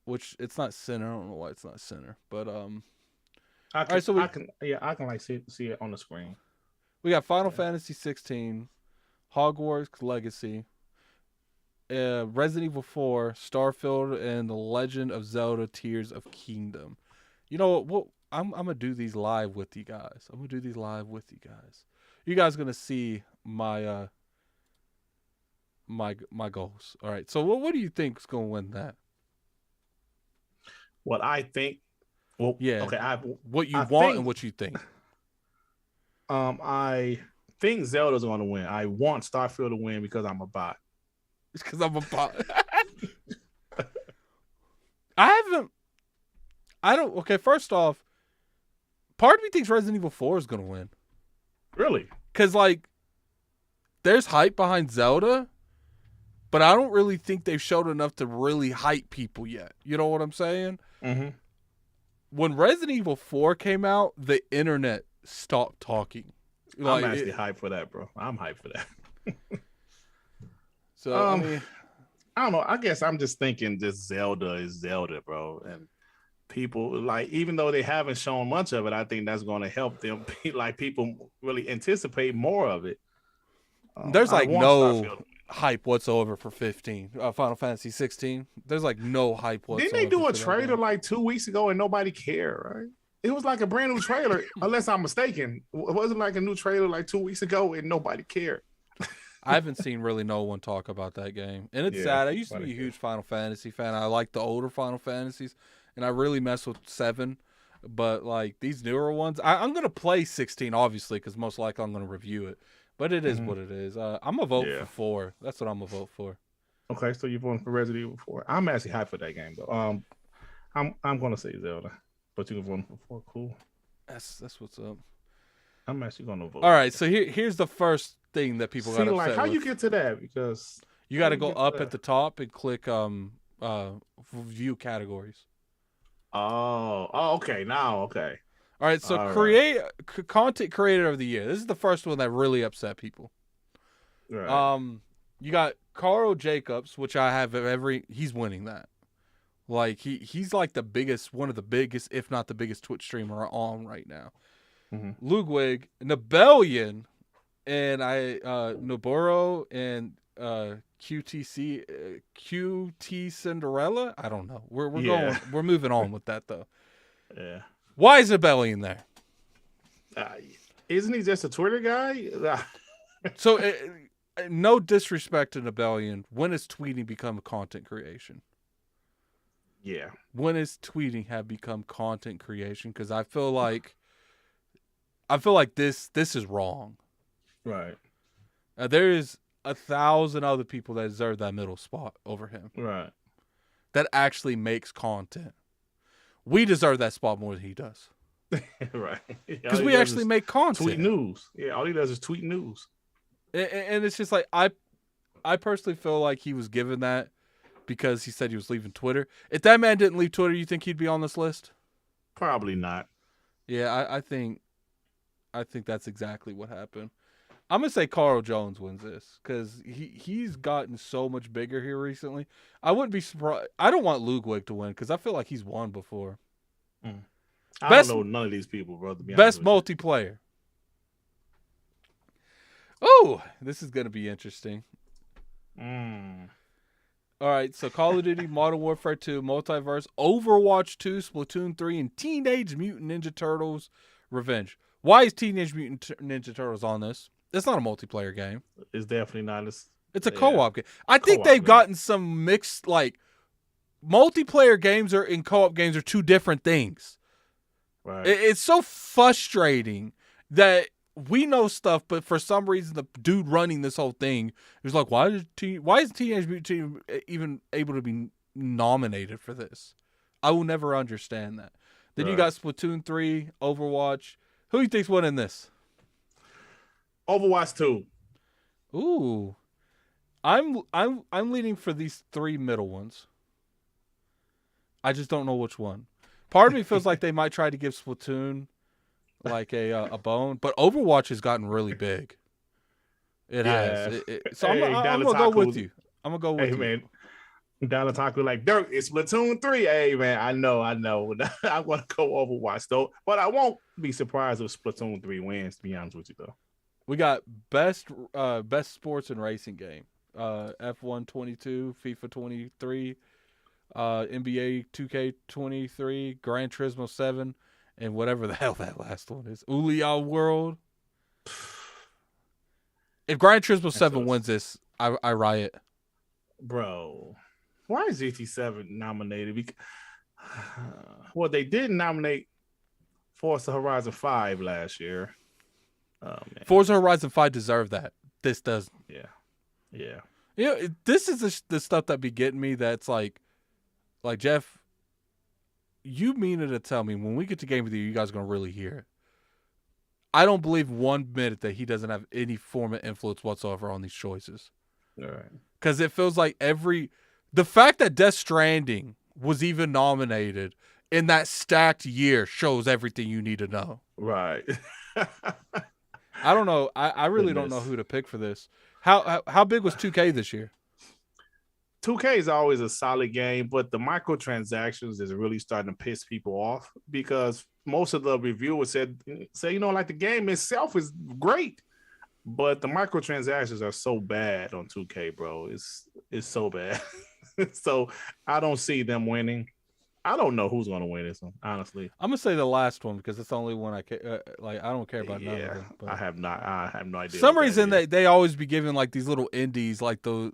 Which it's not Sinner. I don't know why it's not Sinner, but I can like see it on the screen. We got Final Fantasy 16, Hogwarts Legacy, Resident Evil 4, Starfield, and The Legend of Zelda: Tears of Kingdom. You know what? I'm gonna do these live with you guys. You guys gonna see my my goals. All right. So what do you think is gonna win that? What I think. Well, yeah. Okay. What you want and what you think. I think Zelda's gonna win. I want Starfield to win because I'm a bot. It's because I'm a bot. Okay, first off, part of me thinks Resident Evil 4 is going to win. Really? Because, like, there's hype behind Zelda, but I don't really think they've showed enough to really hype people yet. You know what I'm saying? Mm-hmm. When Resident Evil 4 came out, the internet stopped talking. Like, I'm actually hyped for that, bro. I'm hyped for that. So, I mean, I don't know. I guess I'm just thinking just Zelda is Zelda, bro. And people, like, even though they haven't shown much of it, I think that's going to help them. Like, people really anticipate more of it. There's like no hype whatsoever for Final Fantasy 16. There's like no hype whatsoever. Didn't they do a trailer like 2 weeks ago and nobody cared, right? It was like a brand new trailer, unless I'm mistaken. It wasn't like a new trailer like 2 weeks ago and nobody cared. I haven't seen really no one talk about that game. And it's sad. I used to be a huge Final Fantasy fan. I like the older Final Fantasies, and I really mess with 7. But, like, these newer ones, I'm going to play 16, obviously, because most likely I'm going to review it. But it is what it is. I'm going to vote for 4. That's what I'm going to vote for. Okay, so you're voting for Resident Evil 4. I'm actually hyped for that game, though. I'm going to say Zelda, but you're voting for 4. Cool. That's what's up. I'm actually going to vote. All right, so here's the first thing that people got upset like how with. you get to that? Because you got to go up at the top and click view categories. Oh, okay. Now, okay. All right, so content creator of the year. This is the first one that really upset people. Right. You got Carl Jacobs, which I have he's winning that. Like he's like one of the biggest, if not the biggest Twitch streamer on right now. Mm-hmm. Ludwig, Nebellion, and Noboro and QT Cinderella. I don't know. We're moving on with that though. Yeah. Why is Nebellion there? Isn't he just a Twitter guy? So, no disrespect to Nebellion. When has tweeting become content creation? Yeah. When has tweeting have become content creation? Because I feel like this is wrong. Right. There is 1,000 other people that deserve that middle spot over him. Right. That actually makes content. We deserve that spot more than he does. Right. Because we actually make content. Tweet news. Yeah, all he does is tweet news. And it's just like, I personally feel like he was given that because he said he was leaving Twitter. If that man didn't leave Twitter, you think he'd be on this list? Probably not. Yeah, I think that's exactly what happened. I'm going to say Carl Jones wins this because he's gotten so much bigger here recently. I wouldn't be surprised. I don't want Ludwig to win because I feel like he's won before. I don't know none of these people, bro. To be best multiplayer. Oh, this is going to be interesting. All right, so Call of Duty, Modern Warfare 2, Multiverse, Overwatch 2, Splatoon 3, and Teenage Mutant Ninja Turtles Revenge. Why is Teenage Mutant Ninja Turtles on this? It's not a multiplayer game. It's definitely not. It's a co-op game. I think they've gotten some mixed, like, multiplayer games and co-op games are two different things. Right. It's so frustrating that we know stuff, but for some reason the dude running this whole thing is like, why is Teenage Mutant Team even able to be nominated for this? I will never understand that. Then you got Splatoon 3, Overwatch. Who do you think's winning this? Overwatch 2. Ooh. I'm leaning for these three middle ones. I just don't know which one. Part of me feels like they might try to give Splatoon like a bone, but Overwatch has gotten really big. It has. So I'm gonna go with you. I'm gonna go with you. Hey man, Dalataku like Dirk. It's Splatoon 3. Hey man, I know. I want to go Overwatch though, but I won't be surprised if Splatoon 3 wins. To be honest with you though, we got best sports and racing game. F1 22, FIFA 23. NBA 2K23, Gran Turismo 7, and whatever the hell that last one is. Ouya World. If Gran Turismo 7 wins this, I riot. Bro, why is GT7 nominated? Well, they did nominate Forza Horizon 5 last year. Oh, man. Forza Horizon 5 deserved that. This doesn't. Yeah. You know, this is the stuff that be getting me that's like, Jeff, you mean it to tell me when we get to Game of the Year, you guys are going to really hear it. I don't believe 1 minute that he doesn't have any form of influence whatsoever on these choices. All right. Because it feels like the fact that Death Stranding was even nominated in that stacked year shows everything you need to know. Right. I don't know. I really don't know who to pick for this. How big was 2K this year? 2K is always a solid game, but the microtransactions is really starting to piss people off because most of the reviewers say, like the game itself is great, but the microtransactions are so bad on 2K, bro. It's so bad. So I don't see them winning. I don't know who's going to win this one, honestly. I'm going to say the last one because it's the only one I care. I don't care about none of them. But I have no idea. For some reason they always be giving like these little indies like those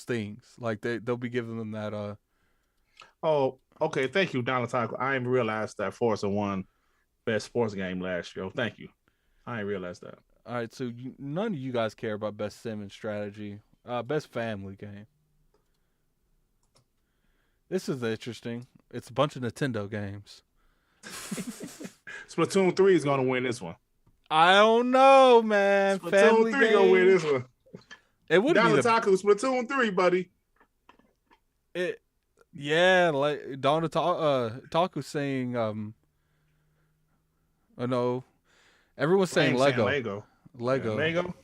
things. Like they'll be giving them that Oh, okay. Thank you, Donald Taco. I didn't realize that Forza won best sports game last year. Thank you. I didn't realize that. All right, so none of you guys care about best sim and strategy. Best family game. This is interesting. It's a bunch of Nintendo games. Splatoon 3 is going to win this one. I don't know, man. Splatoon family 3 going to win this one. It would be Splatoon 3, buddy. Like Donataku saying Oh, no. Everyone's saying Flame's Lego. saying Lego. Lego. Lego.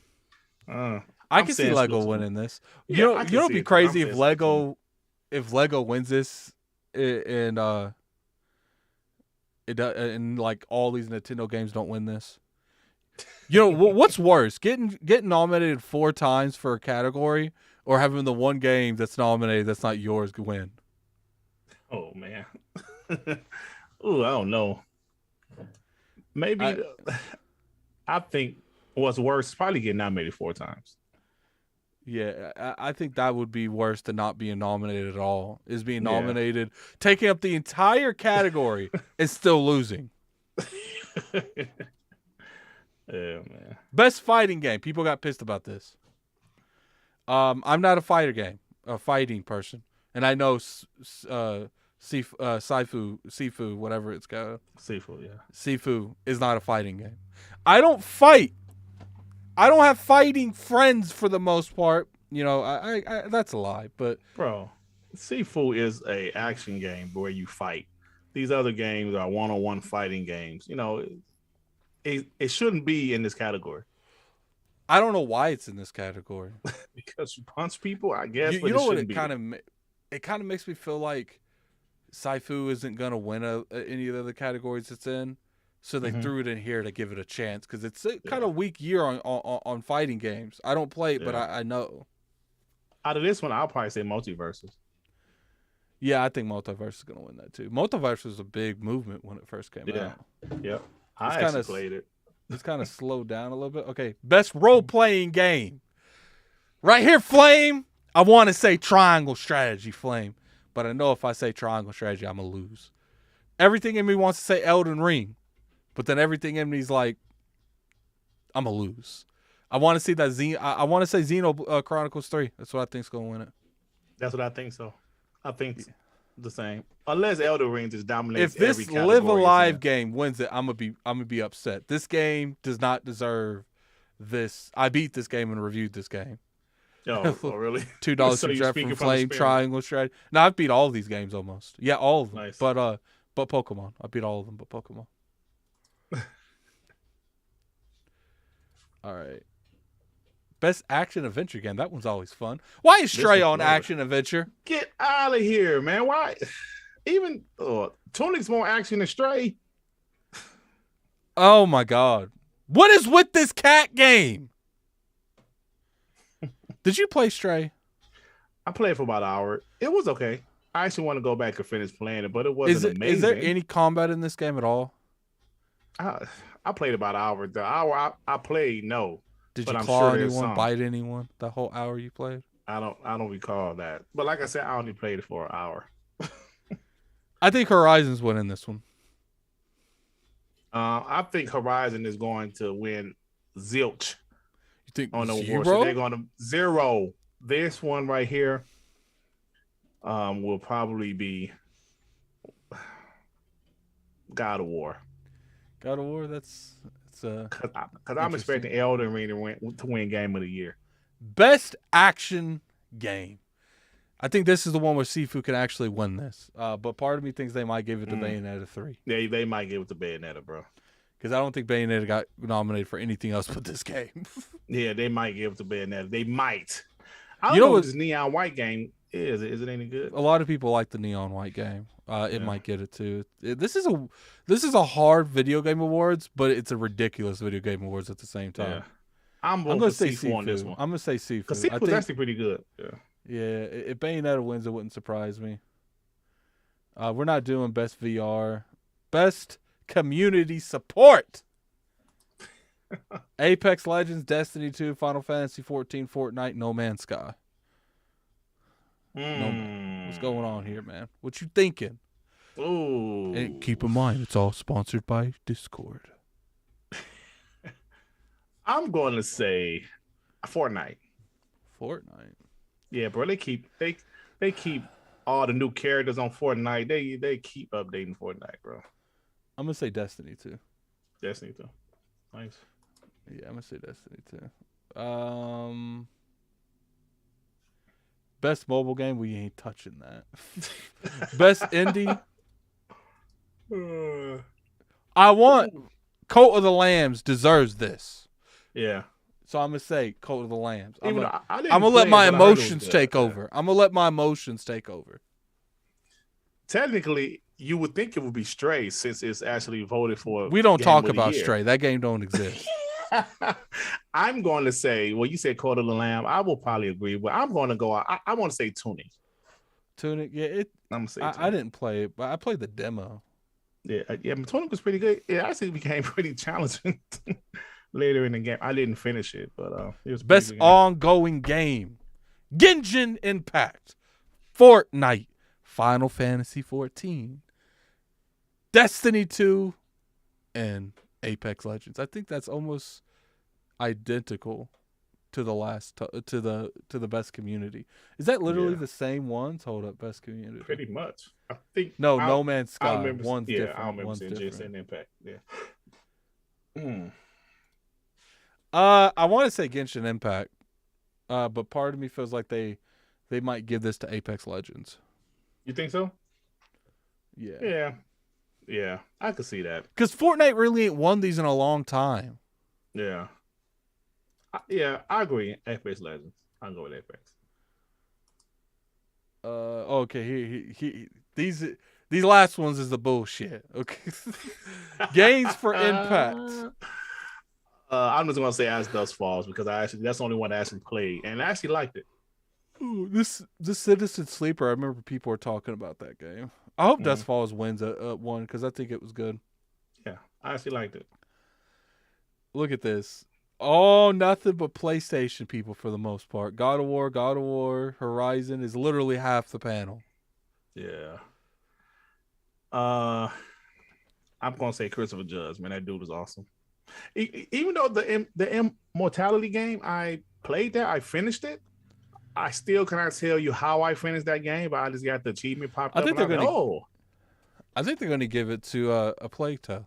I I'm can see saying Lego Splatoon. winning this. Yeah, I You can know, it'd see be it too. I'm crazy saying Splatoon. If Lego wins this, and and like all these Nintendo games don't win this. You know what's worse, getting nominated 4 times for a category, or having the one game that's nominated that's not yours win? Oh man. Ooh, I don't know. I Maybe I think what's worse is probably getting nominated 4 times. Yeah, I think that would be worse than not being nominated at all. Is being Yeah. nominated, taking up the entire category, and still losing. Yeah, man. Best fighting game. People got pissed about this. I'm not a fighting person, and I know Sifu, whatever it's called. Seafood, yeah. Sifu is not a fighting game. I don't fight. I don't have fighting friends for the most part. You know, I that's a lie, but Bro, Seafood is a action game where you fight. These other games are one-on-one fighting games. You know, it shouldn't be in this category. I don't know why it's in this category. Because you punch people, I guess, but You it know what? shouldn't be. It kind of makes me feel like Sifu isn't gonna win any of the other categories it's in, so they threw it in here to give it a chance because it's a kind of weak year on fighting games. I don't play it, but I know. Out of this one, I'll probably say Multiverses. Yeah, I think Multiverse is gonna win that too. Multiverse was a big movement when it first came out. Yep. I actually played it. It's kind of slowed down a little bit. Okay, best role playing game. Right here, Flame. I want to say Triangle Strategy, Flame, but I know if I say Triangle Strategy, I'm gonna lose. Everything in me wants to say Elden Ring, but then everything in me's like, I'm gonna lose. I want to see that I want to say Xeno Chronicles 3. That's what I think's gonna win it. That's what I think. So I think the same. Unless Elden Ring just dominates. If this every category Live Alive game wins it, I'm gonna be upset. This game does not deserve this. I beat this game and reviewed this game. Oh, really? $2 So for you're Jeff speaking from from Flame experience. Triangle Strategy. No, I've beat all of these games almost. Yeah, all of them. Nice. But Pokemon. I beat all of them, but Pokemon. All right. Best action adventure game. That one's always fun. Why is Stray on action adventure? Get out of here, man. Why? Even Tunic's more action than Stray. Oh my god. What is with this cat game? Did you play Stray? I played for about an hour. It was okay. I actually want to go back and finish playing it, but it wasn't amazing. Is there any combat in this game at all? I played about an hour. The hour I played, no. Did but you I'm claw sure anyone, bite anyone the whole hour you played? I don't recall that. But like I said, I only played it for an hour. I think Horizon's winning this one. I think Horizon is going to win zilch. You think on the zero? award? So they're going to zero. This one right here will probably be God of War. God of War, that's because I'm expecting Elden Ring to win Game of the Year. Best action game. I think this is the one where Sifu can actually win this. But part of me thinks they might give it to Bayonetta 3. Yeah, they might give it to Bayonetta, bro. Because I don't think Bayonetta got nominated for anything else but this game. Yeah, they might give it to Bayonetta. They might. I don't know what this Neon White game is. Is it any good? A lot of people like the Neon White game. It might get it too. This is a hard video game awards, but it's a ridiculous video game awards at the same time. Yeah. I'm going to say Sifu on this one. I'm going to say Sifu. Because Sifu's actually pretty good. Yeah, if Bayonetta wins, it wouldn't surprise me. We're not doing best VR. Best community support. Apex Legends, Destiny 2, Final Fantasy 14, Fortnite, No Man's Sky. What's going on here, man? What you thinking? Ooh. And keep in mind, it's all sponsored by Discord. I'm going to say Fortnite. Fortnite. Yeah, bro. They keep all the new characters on Fortnite. They keep updating Fortnite, bro. I'm gonna say Destiny 2. Destiny 2. Nice. Yeah, I'm gonna say Destiny 2. Best mobile game, we ain't touching that. Best indie. I want Cult of the Lambs deserves this. Yeah. So I'm gonna say Cult of the Lambs. Even though I didn't I'm gonna play let my it, but I heard it was emotions good. take Yeah. over. I'm gonna let my emotions take over. Technically, you would think it would be Stray since it's actually voted for. We don't Game talk of the about Year. Stray. That game don't exist. I'm going to say, well, you said Cult of the Lamb. I will probably agree, but I'm going to go. I want to say Tunic. Tunic, yeah. I'm gonna say I didn't play it, but I played the demo. Yeah, but Tunic was pretty good. It actually became pretty challenging later in the game. I didn't finish it, but it was Best ongoing game: Genshin Impact, Fortnite, Final Fantasy 14, Destiny 2, and Apex Legends. I think that's almost identical to the last to the best community. Is that literally the same ones? Hold up, best community. Pretty much. I think No Man's Sky. Remember, one's different. I don't remember one's seeing different. Genshin Impact. Yeah. I want to say Genshin Impact, but part of me feels like they might give this to Apex Legends. You think so? Yeah. Yeah. I could see that. Because Fortnite really ain't won these in a long time. Yeah. I agree. Apex Legends. I'll go with Apex. Okay. These last ones is the bullshit. Okay. Games for Impact. I'm just gonna say As Dusk Falls because that's the only one I actually played and I actually liked it. Ooh, this Citizen Sleeper. I remember people were talking about that game. I hope Dusk Falls wins one because I think it was good. Yeah, I actually liked it. Look at this. Oh, nothing but PlayStation people for the most part. God of War, Horizon is literally half the panel. Yeah. I'm gonna say Christopher Judge, man. That dude was awesome. Even though the Immortality game, I played that, I finished it. I still cannot tell you how I finished that game, but I just got the achievement popped up. I think they're gonna give it to a Plague Tale.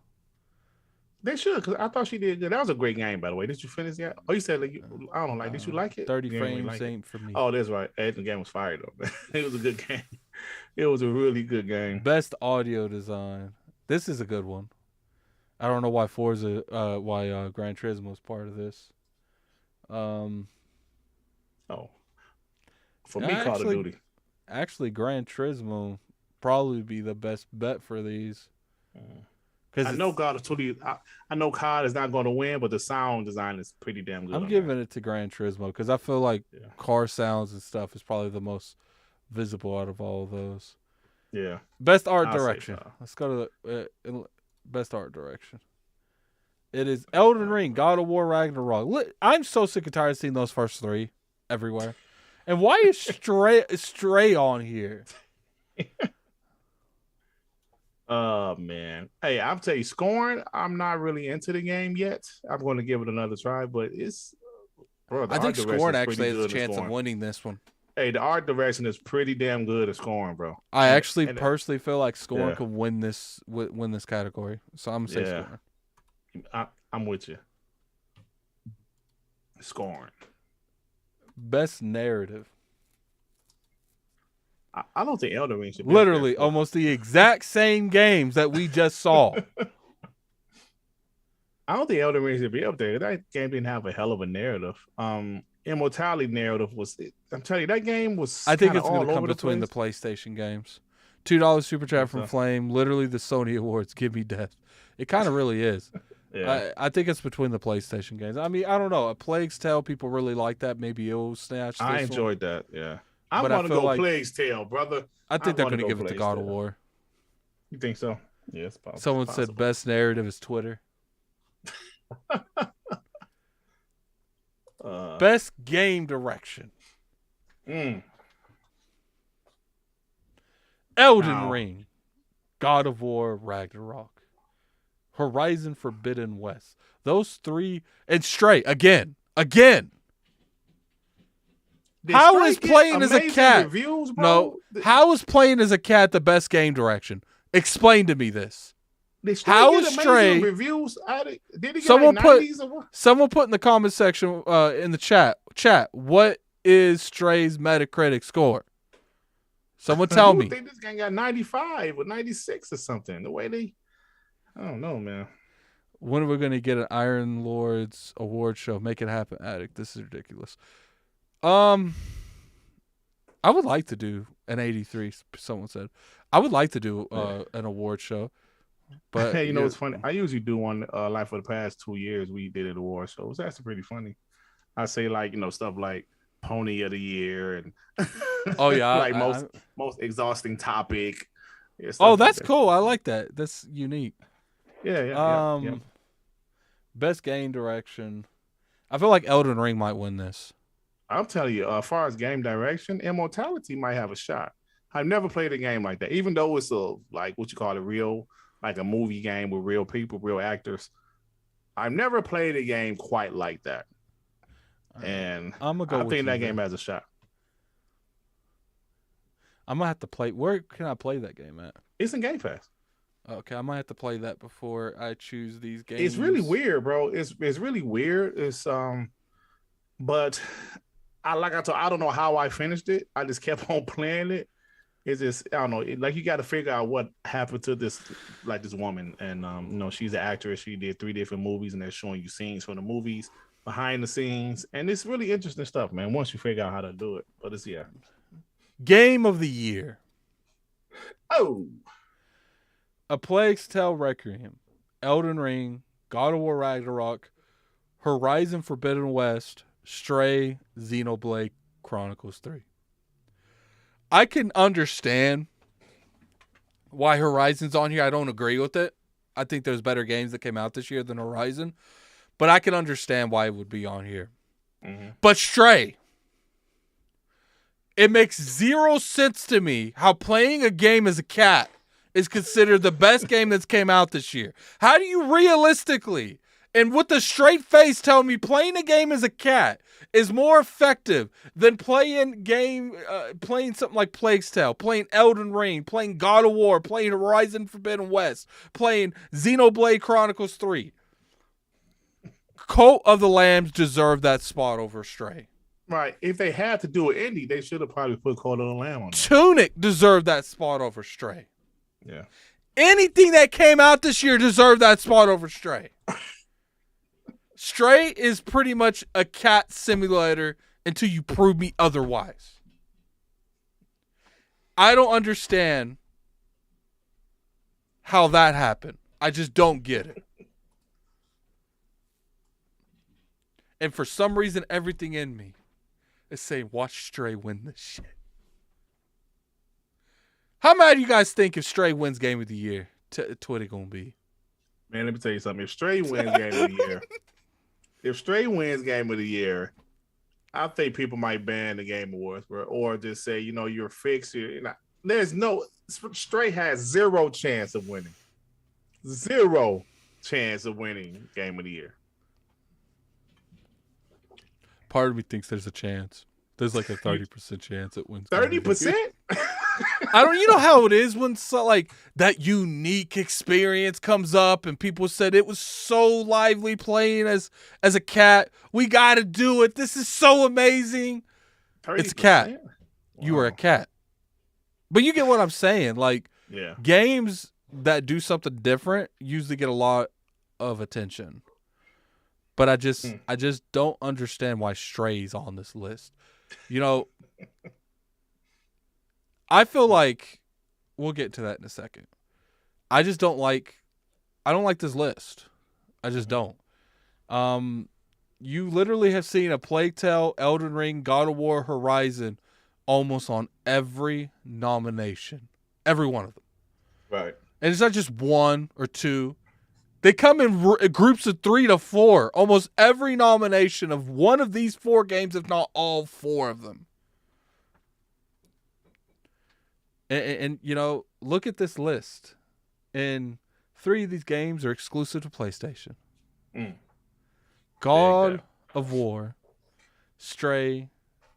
They should, because I thought she did good. That was a great game, by the way. Did you finish yet? Oh, you said I don't know. Did you like it? 30 frames ain't for me. Oh, that's right. The game was fire though. It was a good game. It was a really good game. Best audio design. This is a good one. I don't know why Gran Turismo is part of this. For me, Call of Duty. Actually, Gran Turismo probably be the best bet for these. I know Call of Duty. I know COD is not going to win, but the sound design is pretty damn good. I'm giving it to Gran Turismo because I feel like car sounds and stuff is probably the most visible out of all of those. Yeah. Best art direction. Let's go to the best art direction. It is Elden Ring, God of War, Ragnarok. I'm so sick and tired of seeing those first three everywhere. And why is Stray on here? Oh man. Hey, I'll tell you, Scorn, I'm not really into the game yet. I'm going to give it another try, but it's I think Scorn actually has a chance of winning this one. Hey, the art direction is pretty damn good at Scorn, bro. I actually personally feel like Scorn could win this category. So I'm gonna say Scorn. I'm with you. Scorn. Best narrative. I don't think Elden Ring should be literally almost the exact same games that we just saw. I don't think Elden Ring should be up there. That game didn't have a hell of a narrative. Immortality narrative was. I'm telling you, that game was. I think it's going to come between the PlayStation games. $2 super chat from Flame. Literally the Sony Awards. Give me death. It kind of really is. Yeah. I think it's between the PlayStation games. I mean, I don't know. A Plague's Tale, people really like that. Maybe it'll snatch. I enjoyed that. Yeah. I'm going to go Plague's Tale, brother. I think they're going to give it to God of War. You think so? Yeah, it's possible. Someone said best narrative is Twitter. Best game direction. Elden Ring, God of War, Ragnarok, Horizon Forbidden West. Those three, and Stray again. How is playing as a cat? Reviews, no, how is playing as a cat the best game direction? Explain to me this. How is Stray reviews? Did he get someone put in the comment section in the chat, what is Stray's Metacritic score? Someone tell me. I think this guy got 95 or 96 or something. The way I don't know, man. When are we going to get an Iron Lords award show? Make it happen, Addict. This is ridiculous. I would like to do an 83. Someone said I would like to do an award show, but Hey, you know what's funny? I usually do one like for the past 2 years. We did an award show. It was actually pretty funny. I say like stuff like Pony of the Year and oh yeah, like most exhausting topic. Yeah, oh, that's cool. I like that. That's unique. Yeah. Best game direction. I feel like Elden Ring might win this. I'll tell you, as far as game direction, Immortality might have a shot. I've never played a game like that, even though it's like what you call a real, like a movie game with real people, real actors. I've never played a game quite like that. And I think that game has a shot. I'm gonna have to play. Where can I play that game at? It's in Game Pass. Okay, I might have to play that before I choose these games. It's really weird, bro. It's really weird. It's but I don't know how I finished it. I just kept on playing it. It's just I don't know. Like you got to figure out what happened to this woman, and she's an actress. She did 3 different movies, and they're showing you scenes from the movies behind the scenes, and it's really interesting stuff, man. Once you figure out how to do it, but it's Game of the Year. Oh. A Plague's Tale Requiem, Elden Ring, God of War Ragnarok, Horizon Forbidden West, Stray, Xenoblade Chronicles 3. I can understand why Horizon's on here. I don't agree with it. I think there's better games that came out this year than Horizon. But I can understand why it would be on here. Mm-hmm. But Stray. It makes 0 sense to me how playing a game as a cat is considered the best game that's came out this year. How do you realistically, and with a straight face, tell me playing a game as a cat is more effective than playing something like Plague's Tale, playing Elden Ring, playing God of War, playing Horizon Forbidden West, playing Xenoblade Chronicles 3? Cult of the Lambs deserve that spot over Stray. Right. If they had to do an indie, they should have probably put Cult of the Lamb on there. Tunic deserved that spot over Stray. Yeah. Anything that came out this year deserved that spot over Stray. Stray is pretty much a cat simulator until you prove me otherwise. I don't understand how that happened. I just don't get it. And for some reason, everything in me is saying, watch Stray win this shit. How mad do you guys think if Stray wins Game of the Year, Twitter gonna be? Man, let me tell you something. If Stray wins Game of the Year, I think people might ban the Game Awards, or just say, you're fixed. Stray has 0 chance of winning. 0 chance of winning Game of the Year. Part of me thinks there's a chance. There's like a 30% chance it wins. 30%? You know how it is when like that unique experience comes up and people said it was so lively playing as a cat. We got to do it. This is so amazing. 30%? It's a cat. Wow. You are a cat. But you get what I'm saying. Like, yeah. Games that do something different usually get a lot of attention. But I just don't understand why Stray's on this list. I feel like we'll get to that in a second. I don't like this list. I just don't. You literally have seen a Plague Tale, Elden Ring, God of War, Horizon almost on every nomination. Every one of them. Right. And it's not just 1 or 2. They come in groups of 3 to 4. Almost every nomination of one of these 4 games, if not all 4 of them. And look at this list. And 3 of these games are exclusive to PlayStation. God of War, Stray,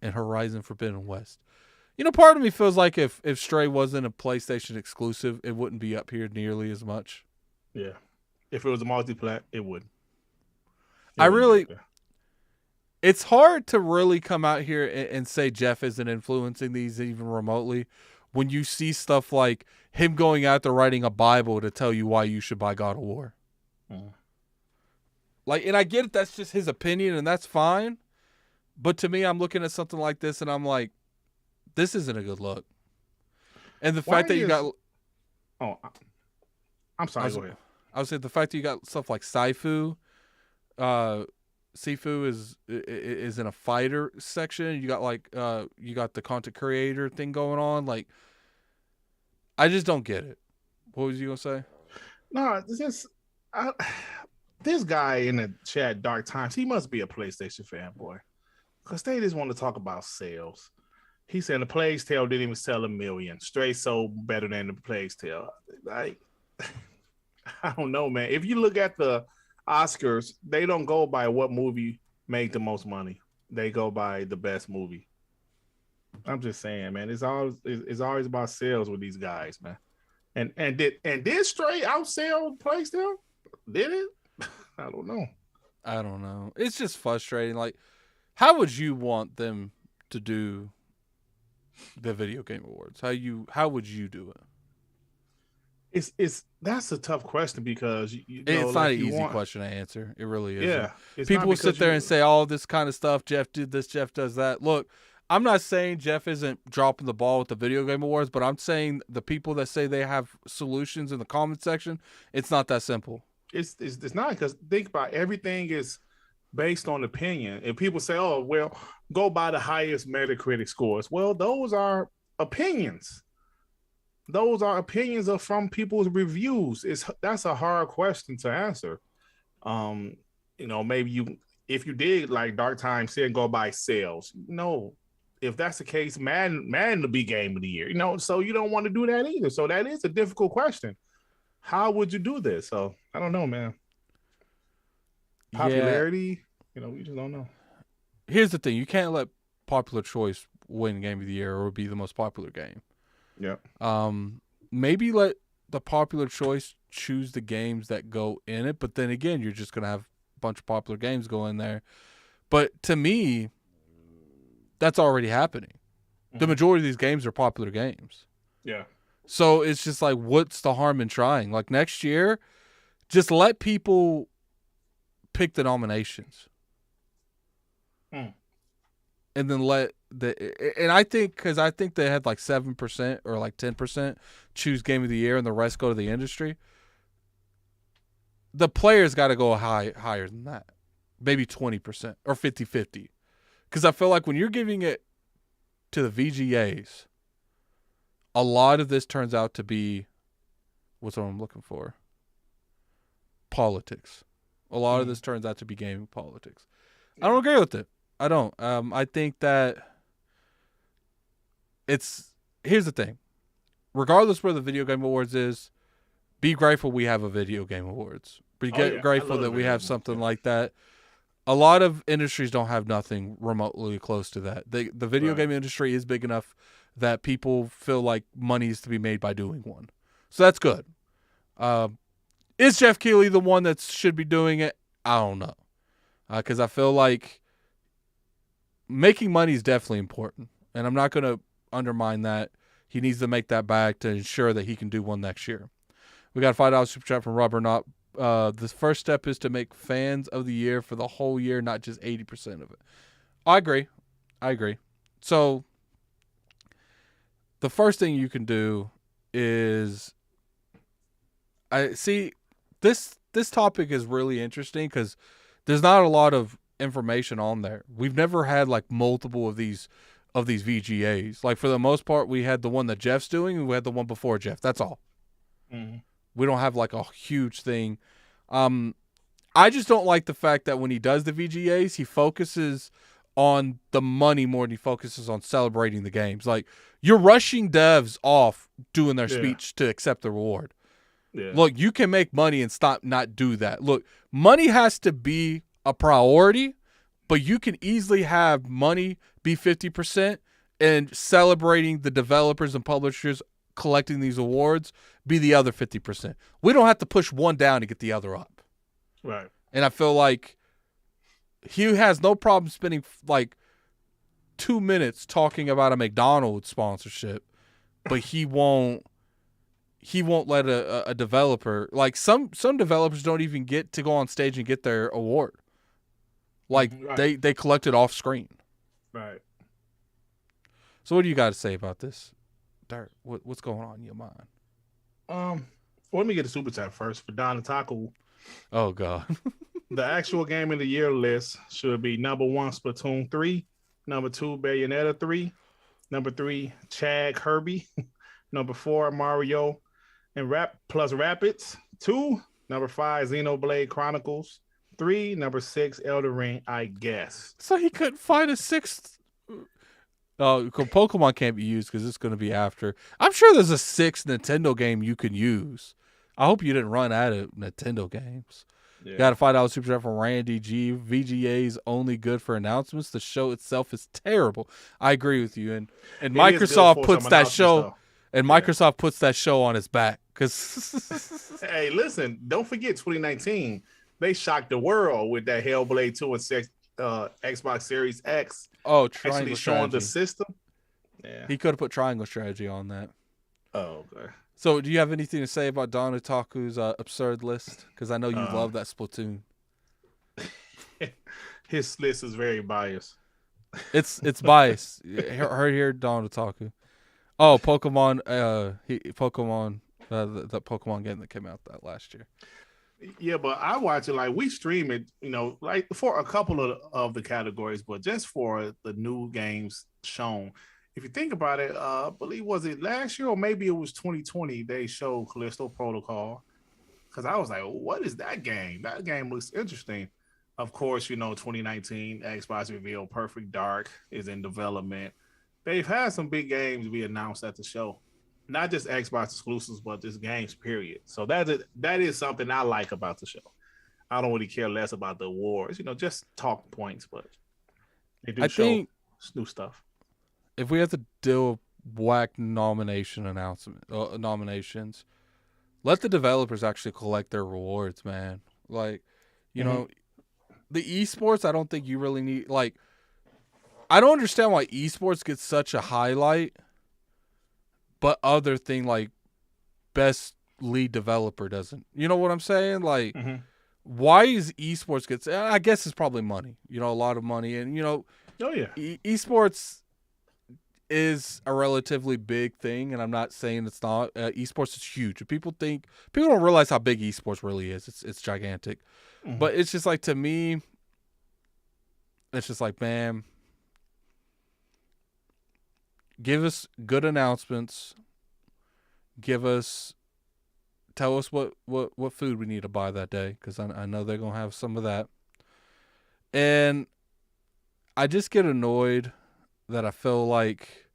and Horizon Forbidden West. Part of me feels like if Stray wasn't a PlayStation exclusive, it wouldn't be up here nearly as much. Yeah. If it was a multi-plat, it would. It's hard to really come out here and say Jeff isn't influencing these even remotely when you see stuff like him going out there writing a Bible to tell you why you should buy God of War. Like, and I get it. That's just his opinion, and that's fine. But to me, I'm looking at something like this, and I'm like, this isn't a good look. And the fact that you got, oh, I'm sorry. Go ahead. I would say the fact that you got stuff like Sifu, Sifu is in a fighter section. You got like you got the content creator thing going on. Like, I just don't get it. What was you gonna say? No, this guy in the chat, Dark Times, he must be a PlayStation fanboy, because they just want to talk about sales. He said the Plague's Tale didn't even sell 1 million. Straight sold better than the Plague's Tale. Like, I don't know, man. If you look at the Oscars, they don't go by what movie made the most money. They go by the best movie. I'm just saying, man. It's always about sales with these guys, man. And did Stray outsell Plague's Tale? Did it? I don't know. It's just frustrating. Like, how would you want them to do the Video Game Awards? How would you do it? That's a tough question, because it's not an easy question to answer. It really is. Yeah, people will sit there and say all this kind of stuff. Jeff did this. Jeff does that. Look, I'm not saying Jeff isn't dropping the ball with the Video Game Awards, but I'm saying the people that say they have solutions in the comment section, it's not that simple. It's not, because think about it, everything is based on opinion. And people say, oh, well, go by the highest Metacritic scores. Well, those are opinions. Those are opinions from people's reviews. That's a hard question to answer. Maybe if you did, like Dark Time said, go by sales. No, if that's the case, Madden will be game of the year. So you don't want to do that either. So that is a difficult question. How would you do this? So I don't know, man. Popularity, we just don't know. Here's the thing: you can't let popular choice win game of the year or be the most popular game. Yeah. Maybe let the popular choice choose the games that go in it, but then again, you're just gonna have a bunch of popular games go in there. But to me, that's already happening. Mm-hmm. The majority of these games are popular games. Yeah. So it's just like, what's the harm in trying? Like, next year, just let people pick the nominations. And then I think they had like 7% or like 10% choose game of the year and the rest go to the industry. The players got to go higher than that. Maybe 20% or 50-50. Because I feel like when you're giving it to the VGAs, a lot of this turns out to be, what's what I'm looking for? Politics. A lot of this turns out to be gaming politics. I don't agree with it. I don't. I think that here's the thing. Regardless where the Video Game Awards is, be grateful we have a Video Game Awards. Be grateful that we have something like that. A lot of industries don't have nothing remotely close to that. The video game industry is big enough that people feel like money is to be made by doing one. So that's good. Is Jeff Keighley the one that should be doing it? I don't know. Because I feel like making money is definitely important. And I'm not going to undermine that. He needs to make that back to ensure that he can do one next year. We got a $5 super chat from Rubber Knot. The first step is to make fans of the year for the whole year, not just 80% of it. I agree. So the first thing you can do is, this topic is really interesting because there's not a lot of information on there. We've never had like multiple of these VGAs. Like, for the most part, we had the one that Jeff's doing and we had the one before Jeff. That's all. Mm-hmm. We don't have like a huge thing. I just don't like the fact that when he does the VGAs, he focuses on the money more than he focuses on celebrating the games. Like, you're rushing devs off doing their speech to accept the reward. Yeah. Look, you can make money and not do that. Look, money has to be a priority, but you can easily have money be 50% and celebrating the developers and publishers collecting these awards be the other 50%. We don't have to push one down to get the other up. Right. And I feel like he has no problem spending like 2 minutes talking about a McDonald's sponsorship, but he won't he won't let a developer, like some developers don't even get to go on stage and get their award. Like right. they collect it off screen. Right. So what do you got to say about this, Dirt? What's going on in your mind? Well, let me get a super chat first for Don Taco. Oh God. The actual game of the year list should be number 1, Splatoon 3, number 2, Bayonetta 3, number 3, Chad Kirby, number 4, Mario and Rapids 2, number 5, Xenoblade Chronicles 3, number 6, Elden Ring, I guess. So he couldn't find a 6th. Oh, Pokemon can't be used because it's going to be after. I'm sure there's a 6th Nintendo game you can use. I hope you didn't run out of Nintendo games. Yeah. Got a $5 super chat from Randy G. VGA is only good for announcements. The show itself is terrible. I agree with you. And Microsoft puts that show. Though. And Microsoft puts that show on its back. Hey, listen, don't forget 2019. They shocked the world with that Hellblade 2 and Xbox Series X. Oh, Triangle actually Strategy. Showing the system. Yeah. He could have put Triangle Strategy on that. Oh, okay. So, do you have anything to say about Don Otaku's absurd list? Because I know you love that Splatoon. His list is very biased. It's biased. Heard here, Don Otaku. Oh, Pokemon. Pokemon. The Pokemon game that came out that last year. Yeah, but I watch it like we stream it. Like for a couple of the categories, but just for the new games shown. If you think about it, I believe was it last year or maybe it was 2020 they showed Callisto Protocol. Because I was like, what is that game? That game looks interesting. Of course, 2019 Xbox revealed Perfect Dark is in development. They've had some big games be announced at the show. Not just Xbox exclusives, but just games, period. So that is something I like about the show. I don't really care less about the awards, just talk points, but they do show new stuff. If we have to do whack nominations, let the developers actually collect their rewards, man. Like, the esports, I don't think you really need. Like, I don't understand why esports gets such a highlight, but other thing like best lead developer doesn't. You know what I'm saying? Like, why is esports gets? I guess it's probably money. A lot of money, and oh yeah, esports is a relatively big thing, and I'm not saying it's not. Esports is huge. People don't realize how big esports really is. It's gigantic, but it's just like, to me, it's just like, man, give us good announcements. Tell us what food we need to buy that day, because I know they're gonna have some of that, and I just get annoyed that I feel like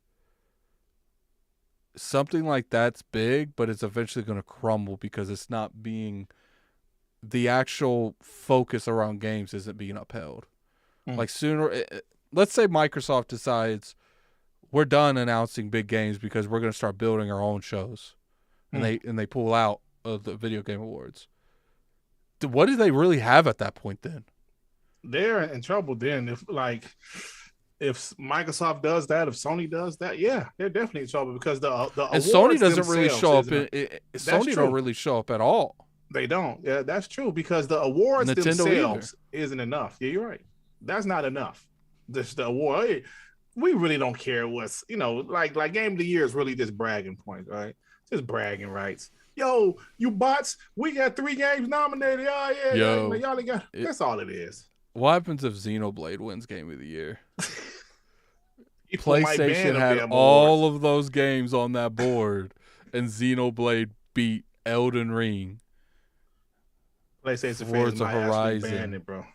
something like that's big, but it's eventually going to crumble because it's not being, the actual focus around games isn't being upheld. Like let's say Microsoft decides we're done announcing big games because we're going to start building our own shows, and they pull out of the Video Game Awards. What do they really have at that point then? They're in trouble then. If Microsoft does that, if Sony does that, yeah, they're definitely in trouble, because the and Sony doesn't really show up. Sony don't really show up at all. They don't. Yeah, that's true, because the awards Nintendo themselves isn't enough. Yeah, you're right. That's not enough. Just the award. Hey, we really don't care what's like Game of the Year is really just bragging points, right? Just bragging rights. Yo, you bots, we got 3 games nominated. Oh yeah, yo, y'all got. That's all it is. What happens if Xenoblade wins Game of the Year? PlayStation had all of those games on that board, and Xenoblade beat Elden Ring. PlayStation Forza Horizon, ban it, bro.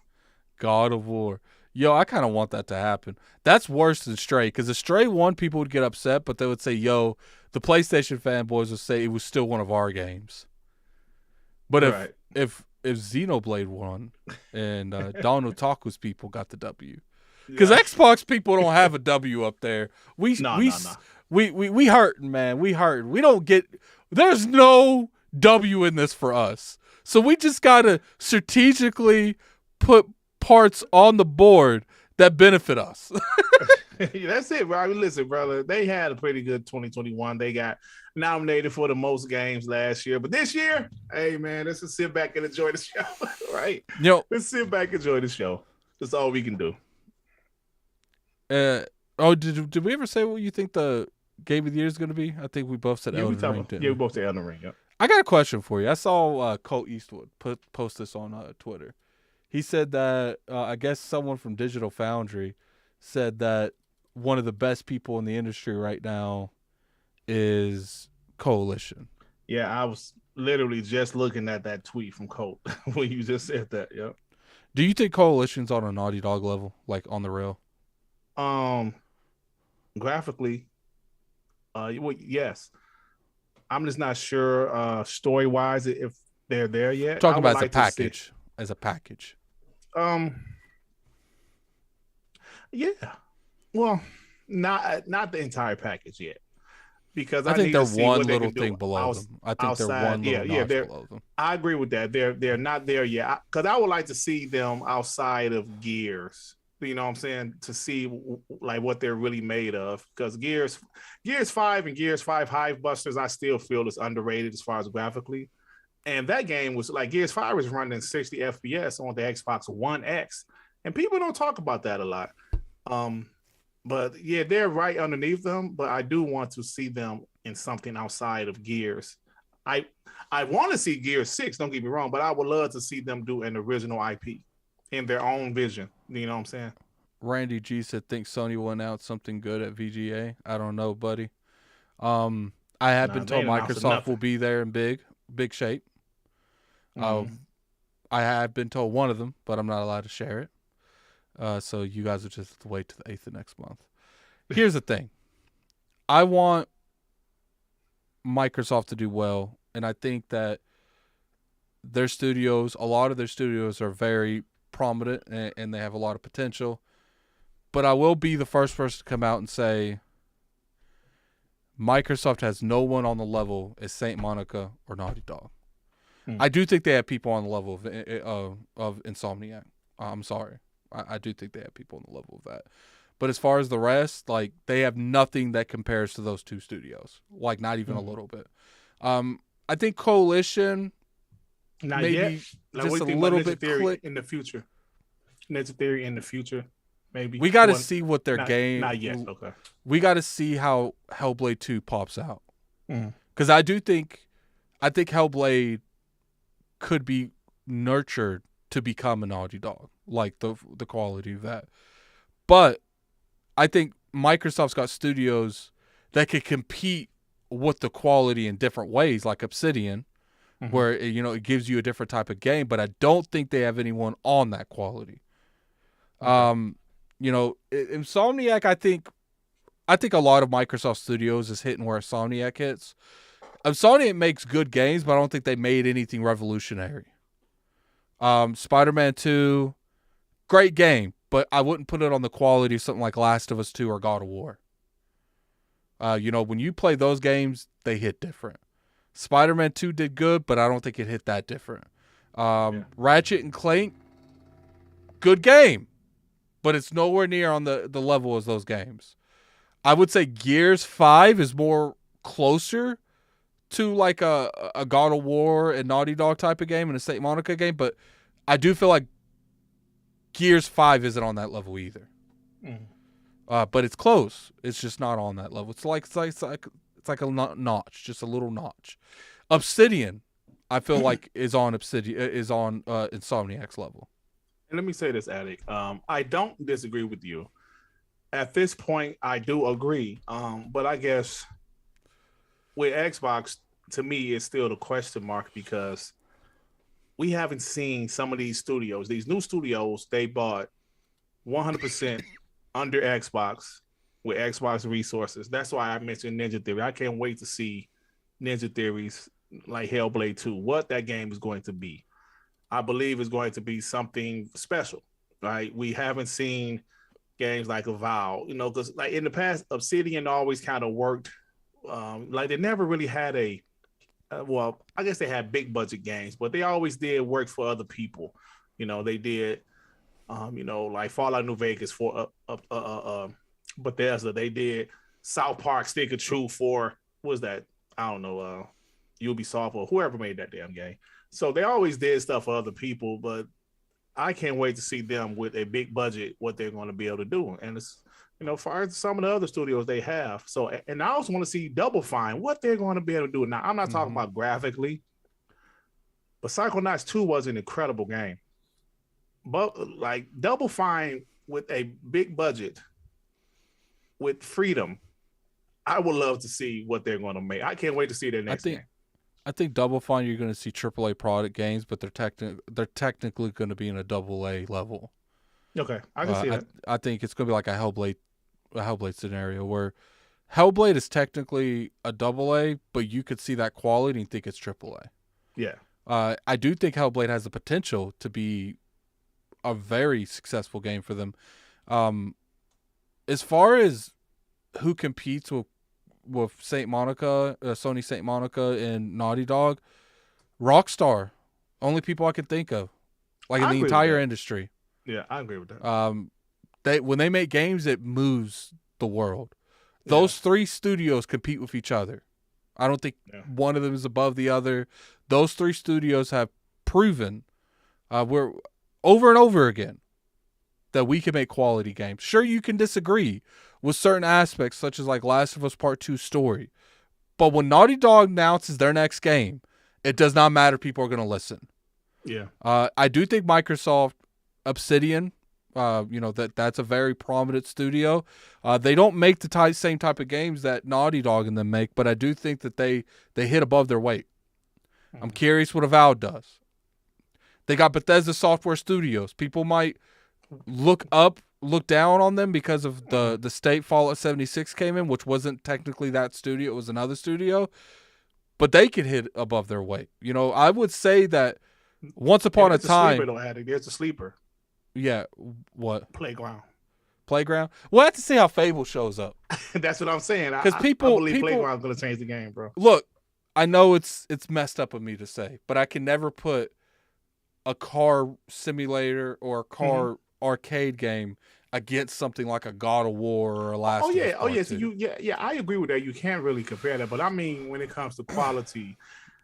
God of War. Yo, I kind of want that to happen. That's worse than Stray, because if Stray won, people would get upset, but they would say, yo, the PlayStation fanboys would say it was still one of our games. But if Xenoblade won and Don Otaku's people got the W, because Xbox people don't have a W up there. We hurting, man. We hurting. We don't get. There's no W in this for us. So we just gotta strategically put parts on the board that benefit us. That's it, bro. I mean, listen, brother. They had a pretty good 2021. They got nominated for the most games last year, but this year, hey man, let's just sit back and enjoy the show, right? You know, Let's sit back and enjoy the show. That's all we can do. did we ever say what you think the game of the year is going to be? I think we both said Elden Ring. We both said Elden Ring. Yep. I got a question for you. I saw Colt Eastwood post this on Twitter. He said that I guess someone from Digital Foundry said that one of the best people in the industry right now is Coalition. Yeah, I was literally just looking at that tweet from Colt when you just said that. Yep. Do you think Coalition's on a Naughty Dog level, like on the real? Graphically, well, yes. I'm just not sure story wise if they're there yet. Talking about as a package. As a package. Yeah. Well, not the entire package yet. Because I think they're one little thing below them. I think they're one little notch below them. I agree with that. They're not there yet. Because I would like to see them outside of Gears. You know what I'm saying? To see like what they're really made of. Because Gears 5 and Gears 5 Hive Busters, I still feel is underrated as far as graphically. And that game was like Gears 5 was running 60 FPS on the Xbox One X. And people don't talk about that a lot. But yeah, they're right underneath them. But I do want to see them in something outside of Gears. I want to see Gears 6, don't get me wrong, but I would love to see them do an original IP in their own vision. You know what I'm saying? Randy G said, think Sony will announce something good at VGA. I don't know, buddy. I have been told Microsoft will be there in big shape. I have been told one of them, but I'm not allowed to share it. So you guys will just have to wait to the 8th of next month. Here's the thing. I want Microsoft to do well, and I think that their studios, a lot of their studios are very prominent and they have a lot of potential. But I will be the first person to come out and say Microsoft has no one on the level as Saint Monica or Naughty Dog. I do think they have people on the level of Insomniac. I'm sorry. I do think they have people on the level of that. But as far as the rest, like they have nothing that compares to those two studios. Like not even a little bit. I think Coalition not maybe yet. Like, just a little bit in the future. Ninja Theory in the future, maybe. We got to see what their game. Not yet. Okay. We got to see how Hellblade 2 pops out. Because I think Hellblade could be nurtured to become a Naughty Dog, like the quality of that. But I think Microsoft's got studios that could compete with the quality in different ways, like Obsidian, where it gives you a different type of game. But I don't think they have anyone on that quality. Insomniac, I think a lot of Microsoft Studios is hitting where Insomniac hits. Insomniac makes good games, but I don't think they made anything revolutionary. Spider-Man 2, great game, but I wouldn't put it on the quality of something like Last of Us 2 or God of War. When you play those games, they hit different. Spider-Man 2 did good, but I don't think it hit that different. Ratchet and Clank, good game, but it's nowhere near on the level as those games. I would say Gears 5 is more closer to like a God of War and Naughty Dog type of game and a Saint Monica game, but I do feel like Gears 5 isn't on that level either. But it's close. It's just not on that level. It's like a notch, just a little notch. Obsidian, I feel like is on Insomniac's level. And let me say this, Addict. I don't disagree with you. At this point, I do agree. But I guess with Xbox, to me, it's still the question mark because we haven't seen some of these studios. These new studios, they bought 100% under Xbox with Xbox resources. That's why I mentioned Ninja Theory. I can't wait to see Ninja Theory's like Hellblade 2, what that game is going to be. I believe it's going to be something special, right? We haven't seen games like Avowed, because like in the past, Obsidian always kind of worked. Like they never really had I guess they had big budget games, but they always did work for other people. They did, like Fallout New Vegas for Bethesda. They did South Park Stick of Truth for, what was that? I don't know, Ubisoft or whoever made that damn game. So they always did stuff for other people, but I can't wait to see them with a big budget, what they're going to be able to do. And it's, far as some of the other studios they have. So, and I also want to see Double Fine, what they're going to be able to do. Now, I'm not talking about graphically, but Psychonauts 2 was an incredible game. But like Double Fine with a big budget, with freedom, I would love to see what they're going to make. I can't wait to see their next game. I think Double Fine, you're going to see AAA product games, but they're technically going to be in a AA level. Okay, I can see that. I think it's going to be like a Hellblade scenario where Hellblade is technically a AA, but you could see that quality and think it's AAA. Yeah. I do think Hellblade has the potential to be a very successful game for them. As far as who competes with Saint Monica, Sony Saint Monica, and Naughty Dog, Rockstar, only people I can think of, like in the entire industry. Yeah, I agree with that. When they make games, it moves the world. Those three studios compete with each other. I don't think one of them is above the other. Those three studios have proven, we're over and over again, that we can make quality games. Sure, you can disagree with certain aspects, such as like Last of Us Part 2 story. But when Naughty Dog announces their next game, it does not matter. People are going to listen. Yeah. I do think Microsoft, Obsidian, that's a very prominent studio. They don't make the same type of games that Naughty Dog and them make, but I do think that they hit above their weight. I'm curious what Avowed does. They got Bethesda Software Studios. People might look down on them because of the state Fallout 76 came in, which wasn't technically that studio. It was another studio. But they could hit above their weight. I would say that once upon a time... There's a sleeper. Yeah, what? Playground. We'll have to see how Fable shows up. That's what I'm saying. Because I believe Playground's going to change the game, bro. Look, I know it's messed up of me to say, but I can never put a car simulator or a car arcade game against something like a God of War or a Last of Us. Oh yeah. So I agree with that. You can't really compare that, but I mean, when it comes to quality,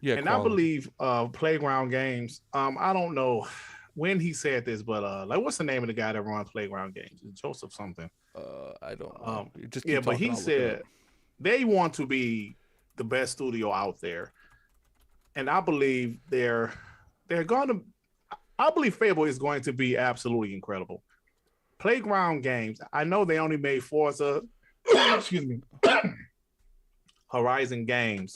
I believe Playground Games. I don't know when he said this, but like, what's the name of the guy that runs Playground Games? Joseph something. I don't know. But he said they want to be the best studio out there, and I believe they're going to. I believe Fable is going to be absolutely incredible. Playground Games, I know they only made Forza, Horizon games,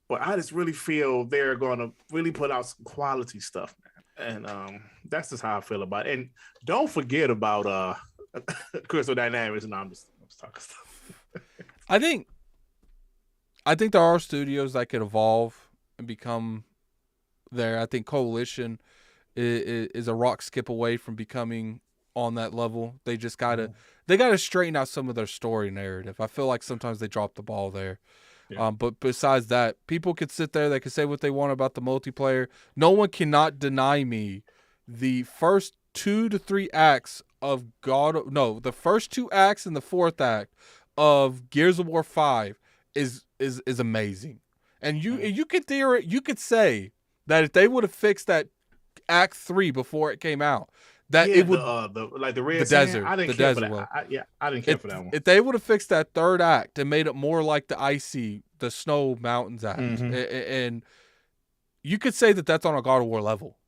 but I just really feel they're going to really put out some quality stuff, man. And that's just how I feel about it. And don't forget about Crystal Dynamics. No, I'm just talking stuff. I think there are studios that could evolve and become there. I think Coalition is a rock skip away from becoming on that level. They just gotta straighten out some of their story narrative. I feel like sometimes they drop the ball there. Yeah. But besides that, people could sit there, they could say what they want about the multiplayer. No one cannot deny me the first 2 to 3 acts of the first 2 acts and the 4th act of Gears of War 5 is amazing. And you could say that if they would have fixed that Act 3 before it came out, that it would the red desert. I didn't care for that. I didn't care for that one. If they would have fixed that 3rd act and made it more like the Snow Mountains act, and you could say that that's on a God of War level.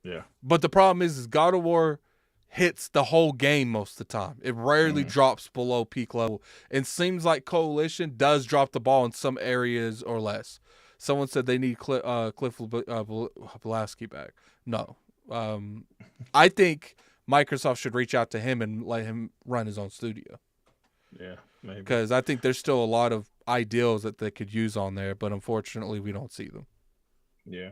Yeah. But the problem is God of War hits the whole game most of the time. It rarely drops below peak level. And seems like Coalition does drop the ball in some areas or less. Someone said they need Cliff Blavatsky back. No. I think Microsoft should reach out to him and let him run his own studio. Yeah, maybe. Because I think there's still a lot of ideals that they could use on there, but unfortunately we don't see them. Yeah.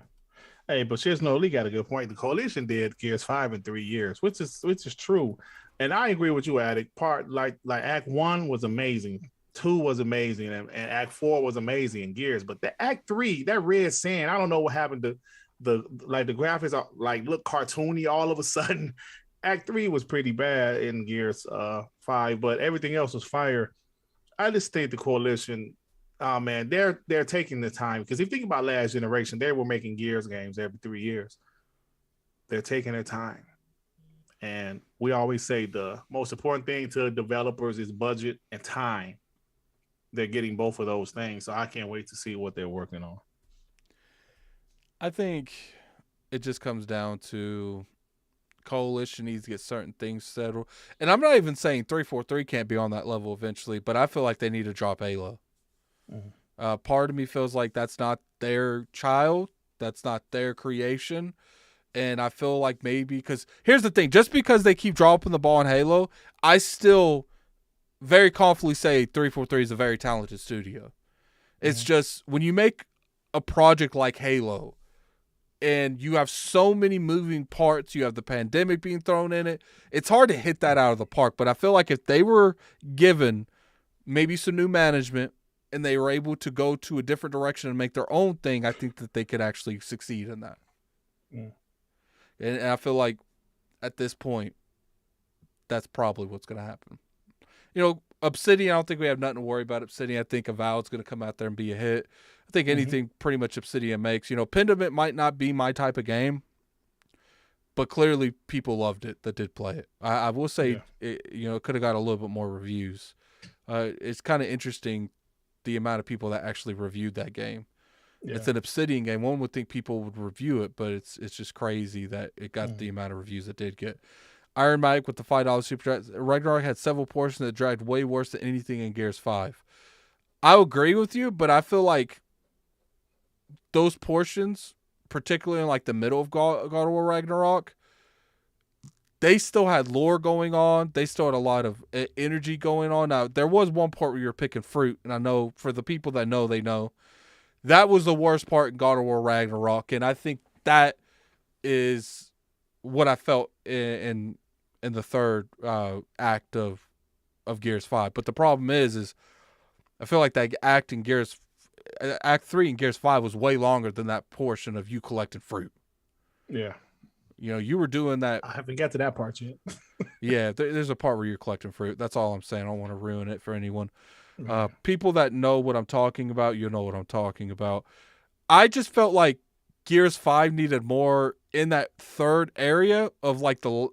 Hey, but Lee got a good point. The Coalition did Gears 5 in 3 years, which is true. And I agree with you, Addict. Part like Act 1 was amazing. 2 was amazing, and Act 4 was amazing in Gears. But the Act 3, that red sand, I don't know what happened to the graphics are like look cartoony all of a sudden. Act 3 was pretty bad in Gears 5, but everything else was fire. I just think the Coalition, oh man, they're taking the time, because if you think about last generation, they were making Gears games every 3 years. They're taking their time. And we always say the most important thing to developers is budget and time. They're getting both of those things. So I can't wait to see what they're working on. I think it just comes down to Coalition needs to get certain things settled. And I'm not even saying 343 can't be on that level eventually, but I feel like they need to drop Halo. Mm-hmm. Part of me feels like that's not their child. That's not their creation. And I feel like maybe, because here's the thing, just because they keep dropping the ball on Halo, I still very confidently say 343 is a very talented studio. It's just when you make a project like Halo and you have so many moving parts, you have the pandemic being thrown in it, it's hard to hit that out of the park. But I feel like if they were given maybe some new management and they were able to go to a different direction and make their own thing, I think that they could actually succeed in that. Yeah. And I feel like at this point, that's probably what's going to happen. You know, Obsidian, I don't think we have nothing to worry about Obsidian. I think Avowed's going to come out there and be a hit. I think anything pretty much Obsidian makes. You know, Pentiment might not be my type of game, but clearly people loved it that did play it. I will say, it could have got a little bit more reviews. It's kind of interesting the amount of people that actually reviewed that game. Yeah. It's an Obsidian game. One would think people would review it, but it's just crazy that it got the amount of reviews it did get. Iron Mike with the $5 super chat. Ragnarok had several portions that dragged way worse than anything in Gears 5. I agree with you, but I feel like those portions, particularly in like the middle of God of War Ragnarok, they still had lore going on. They still had a lot of energy going on. Now, there was one part where you were picking fruit, and I know for the people that know, they know. That was the worst part in God of War Ragnarok, and I think that is what I felt in the third act of Gears 5. But the problem is I feel like that act in Act 3 in Gears 5 was way longer than that portion of you collecting fruit. Yeah. You know, you were doing that. I haven't got to that part yet. Yeah, there's a part where you're collecting fruit. That's all I'm saying. I don't want to ruin it for anyone. People that know what I'm talking about, you know what I'm talking about. I just felt like Gears 5 needed more in that third area of like the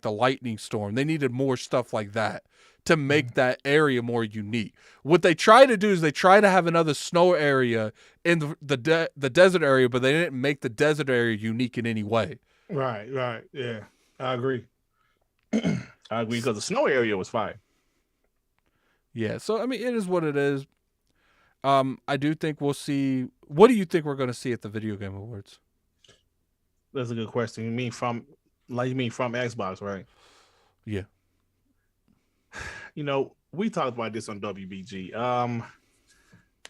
lightning storm. They needed more stuff like that to make that area more unique. What they try to do is they try to have another snow area in the desert area, but they didn't make the desert area unique in any way. Right. Yeah, I agree. I agree, because the snow area was fine. Yeah, so I mean, it is what it is. I do think we'll see. What do you think we're going to see at the Video Game Awards? That's a good question. You mean from Xbox, right? Yeah. You know, we talked about this on WBG.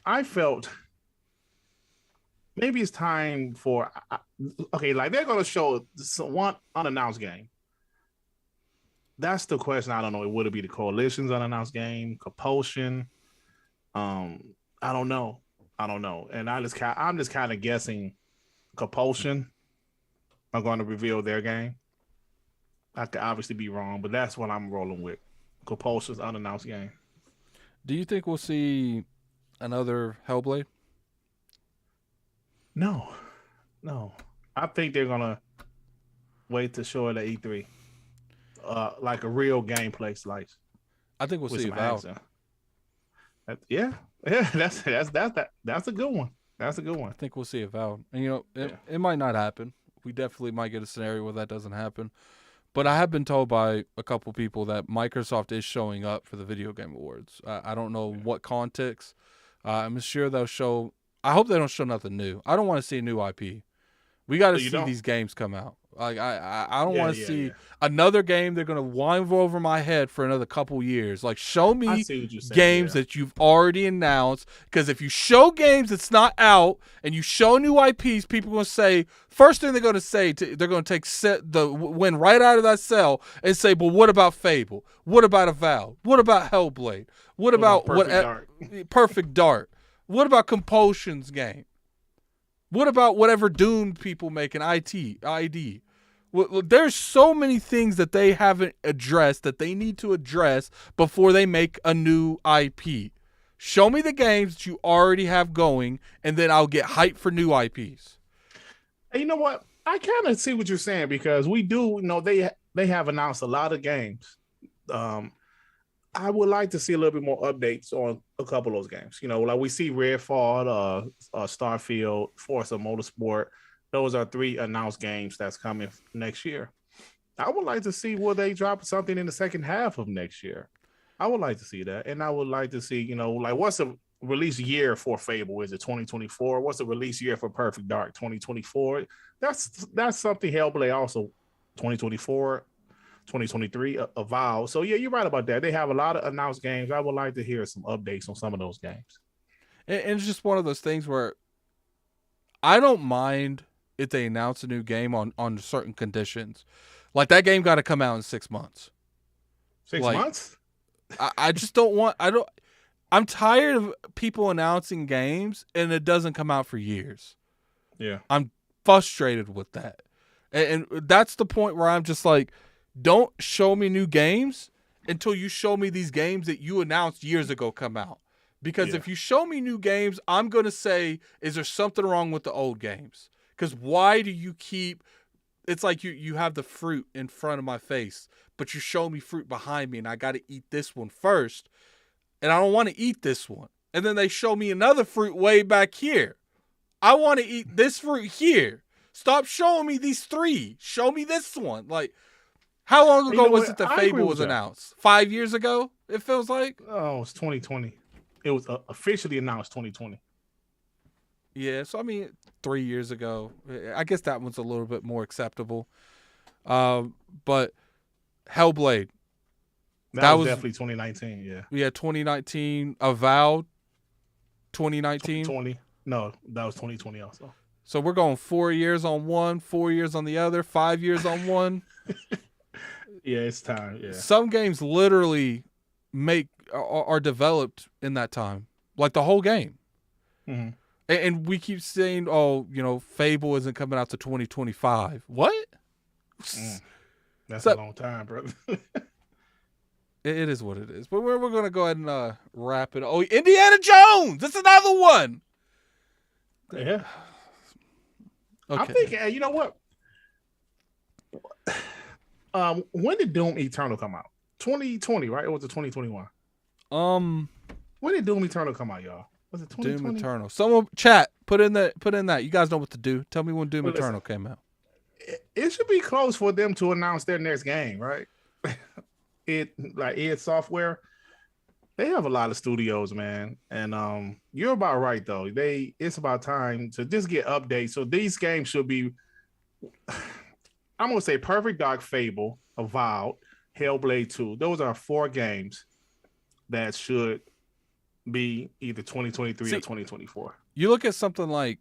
I felt maybe it's time for like they're going to show one unannounced game. That's the question. I don't know. Would it be the Coalition's unannounced game, Compulsion? I don't know. And I'm just kind of guessing Compulsion are going to reveal their game. I could obviously be wrong, but that's what I'm rolling with. Compulsion's unannounced game. Do you think we'll see another Hellblade? No. I think they're going to wait to show it at E3. Like a real gameplay slice. I think we'll see Avowed. Yeah, that's a good one. That's a good one. I think we'll see Avowed. And you know, it might not happen. We definitely might get a scenario where that doesn't happen. But I have been told by a couple people that Microsoft is showing up for the Video Game Awards. I don't know what context. I'm sure they'll show. I hope they don't show nothing new. I don't want to see a new IP. We got to see these games come out. Like I don't want to see another game they're gonna wind over my head for another couple years. Like, show me games that you've already announced. Because if you show games that's not out and you show new IPs, people are gonna say, first thing they're gonna say, they're gonna take the win right out of that cell and say, "But what about Fable? What about Avowed? What about Hellblade? What about Perfect Dark? What about Compulsion's game? What about whatever Doom people make an ID? Well, there's so many things that they haven't addressed that they need to address before they make a new IP. Show me the games that you already have going, and then I'll get hyped for new IPs. And you know what? I kind of see what you're saying because we do, they have announced a lot of games. I would like to see a little bit more updates on a couple of those games. Like we see Redfall, Starfield, Forza Motorsport. Those are 3 announced games that's coming next year. I would like to see will they drop something in the second half of next year. I would like to see that. And I would like to see, like what's the release year for Fable? Is it 2024? What's the release year for Perfect Dark? 2024? That's something Hellblade also 2024, 2023 Avowed. So yeah, you're right about that. They have a lot of announced games. I would like to hear some updates on some of those games. And it's just one of those things where I don't mind if they announce a new game on certain conditions. Like that game got to come out in 6 months. 6 months? I just don't want. I'm tired of people announcing games and it doesn't come out for years. Yeah, I'm frustrated with that, and that's the point where I'm just like, don't show me new games until you show me these games that you announced years ago come out. Because if you show me new games, I'm gonna say, is there something wrong with the old games? Because why do you keep? It's like you have the fruit in front of my face, but you show me fruit behind me, and I got to eat this one first, and I don't want to eat this one. And then they show me another fruit way back here. I want to eat this fruit here. Stop showing me these 3. Show me this one. Like, how long ago was it that Fable was announced? 5 years ago, it feels like? Oh, it's 2020. It was officially announced 2020. Yeah, so I mean, 3 years ago. I guess that one's a little bit more acceptable. But Hellblade. That was definitely 2019, yeah. Yeah, 2019. Avowed, 2019. 2020. No, that was 2020 also. So we're going 4 years on one, 4 years on the other, 5 years on one. Yeah, it's time, yeah. Some games literally are developed in that time. Like the whole game. Mm-hmm. And we keep saying, Fable isn't coming out to 2025. What? That's a long time, brother. It is what it is. But we're going to go ahead and wrap it. Oh, Indiana Jones! That's another one! Yeah. Okay. I'm thinking, you know what? When did Doom Eternal come out? 2020, right? Or was it 2021? When did Doom Eternal come out, y'all? Was it 2020? Doom Eternal. Someone chat, put in that. You guys know what to do. Tell me when Doom Eternal came out. It should be close for them to announce their next game, right? id Software, they have a lot of studios, man. And you're about right though. It's about time to just get updates. So these games should be I'm gonna say Perfect Dark, Fable, Avowed, Hellblade 2. Those are 4 games that should be either 2023 or 2024. You look at something like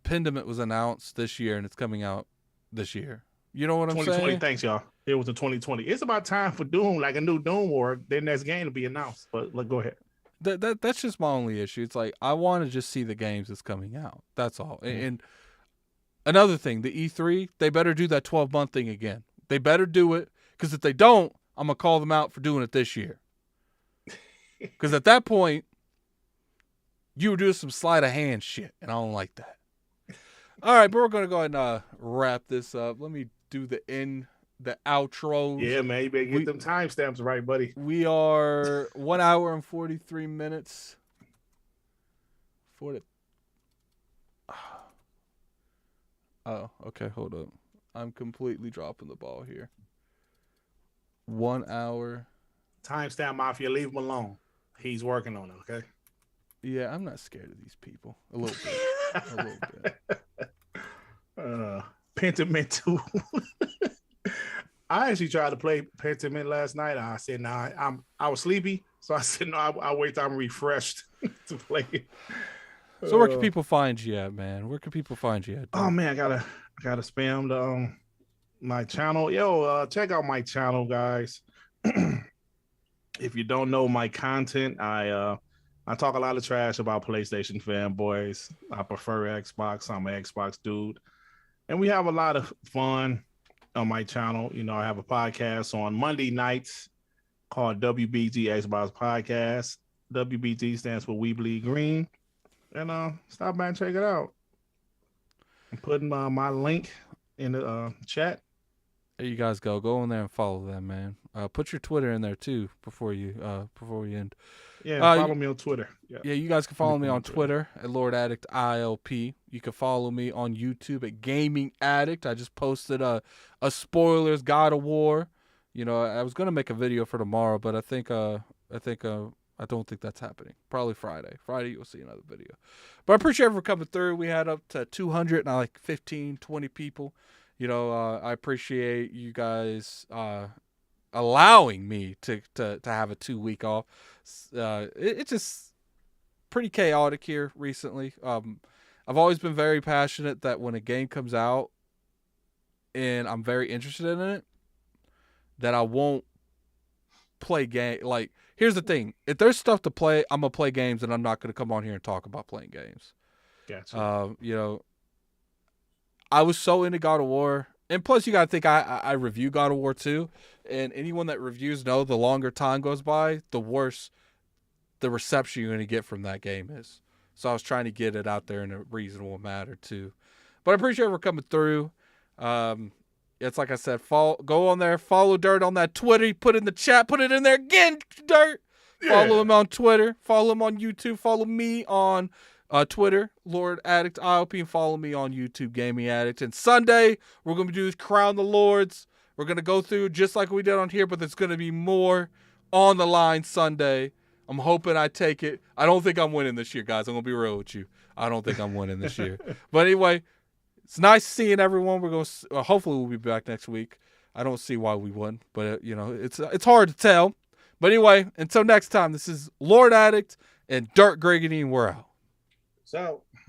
Pendiment was announced this year and it's coming out this year. You know what I'm saying? 2020, thanks, y'all. It was in 2020. It's about time for Doom, like a new Doom or their next game to be announced. But go ahead. That's just my only issue. It's like I want to just see the games that's coming out. That's all. Mm-hmm. And another thing, the E3, they better do that 12-month thing again. They better do it, because if they don't, I'm going to call them out for doing it this year. Because at that point, you were doing some sleight of hand shit, and I don't like that. All right, but we're going to go ahead and wrap this up. Let me do the outros. Yeah, man, you better get them timestamps right, buddy. We are 1 hour and 43 minutes. Oh, okay, hold up. I'm completely dropping the ball here. 1 hour. Timestamp Mafia, leave him alone. He's working on it, okay? Yeah, I'm not scared of these people. A little bit. A little bit. Pentiment 2. I actually tried to play Pentiment last night. I said, I was sleepy. So I said, no, I'll wait till I'm refreshed to play it. So where can people find you at, man? Where can people find you at? Oh man, I gotta spam the my channel. Yo, check out my channel, guys. If you don't know my content, I talk a lot of trash about PlayStation fanboys. I prefer Xbox. I'm an Xbox dude. And we have a lot of fun. on my channel. You know, I have a podcast on Monday nights called WBG Xbox Podcast. WBG stands for We Bleed Green. And stop by and check it out. I'm putting my link in the chat. There you guys go. Go in there and follow them, man. Put your Twitter in there too before we end. Yeah, follow me on Twitter. Yeah, you guys can follow me on Twitter at Lord Addict ILP. You can follow me on YouTube at Gaming Addict. I just posted a spoilers God of War. You know, I was gonna make a video for tomorrow, but I don't think that's happening. Probably Friday. Friday you'll see another video. But I appreciate everyone coming through. We had up to 200 and like 15, 20 people. You know, I appreciate you guys allowing me to have a 2 week off. It's just pretty chaotic here recently. I've always been very passionate that when a game comes out and I'm very interested in it, that I won't play game. Like, here's the thing: if there's stuff to play, I'm gonna play games, and I'm not gonna come on here and talk about playing games. Gotcha. You know, I was so into God of War, and plus you gotta think I review God of War too, and anyone that reviews know the longer time goes by, the worse the reception you're gonna get from that game is. So I was trying to get it out there in a reasonable manner too. But I appreciate everyone coming through. It's like I said, go on there, follow Dirt on that Twitter. Put it in the chat, put it in there again, Dirt. Yeah. Follow him on Twitter, follow him on YouTube, follow me on Twitter, Lord Addict IOP, and follow me on YouTube, Gaming Addict. And Sunday, we're going to do Crown the Lords. We're going to go through just like we did on here, but there's going to be more on the line Sunday. I'm hoping I take it. I don't think I'm winning this year, guys. I'm going to be real with you. I don't think I'm winning this year. But anyway, it's nice seeing everyone. We're going to hopefully we'll be back next week. I don't see why we wouldn't, but you know, it's hard to tell. But anyway, until next time, this is Lord Addict and Dirt Griggity, and we're out. So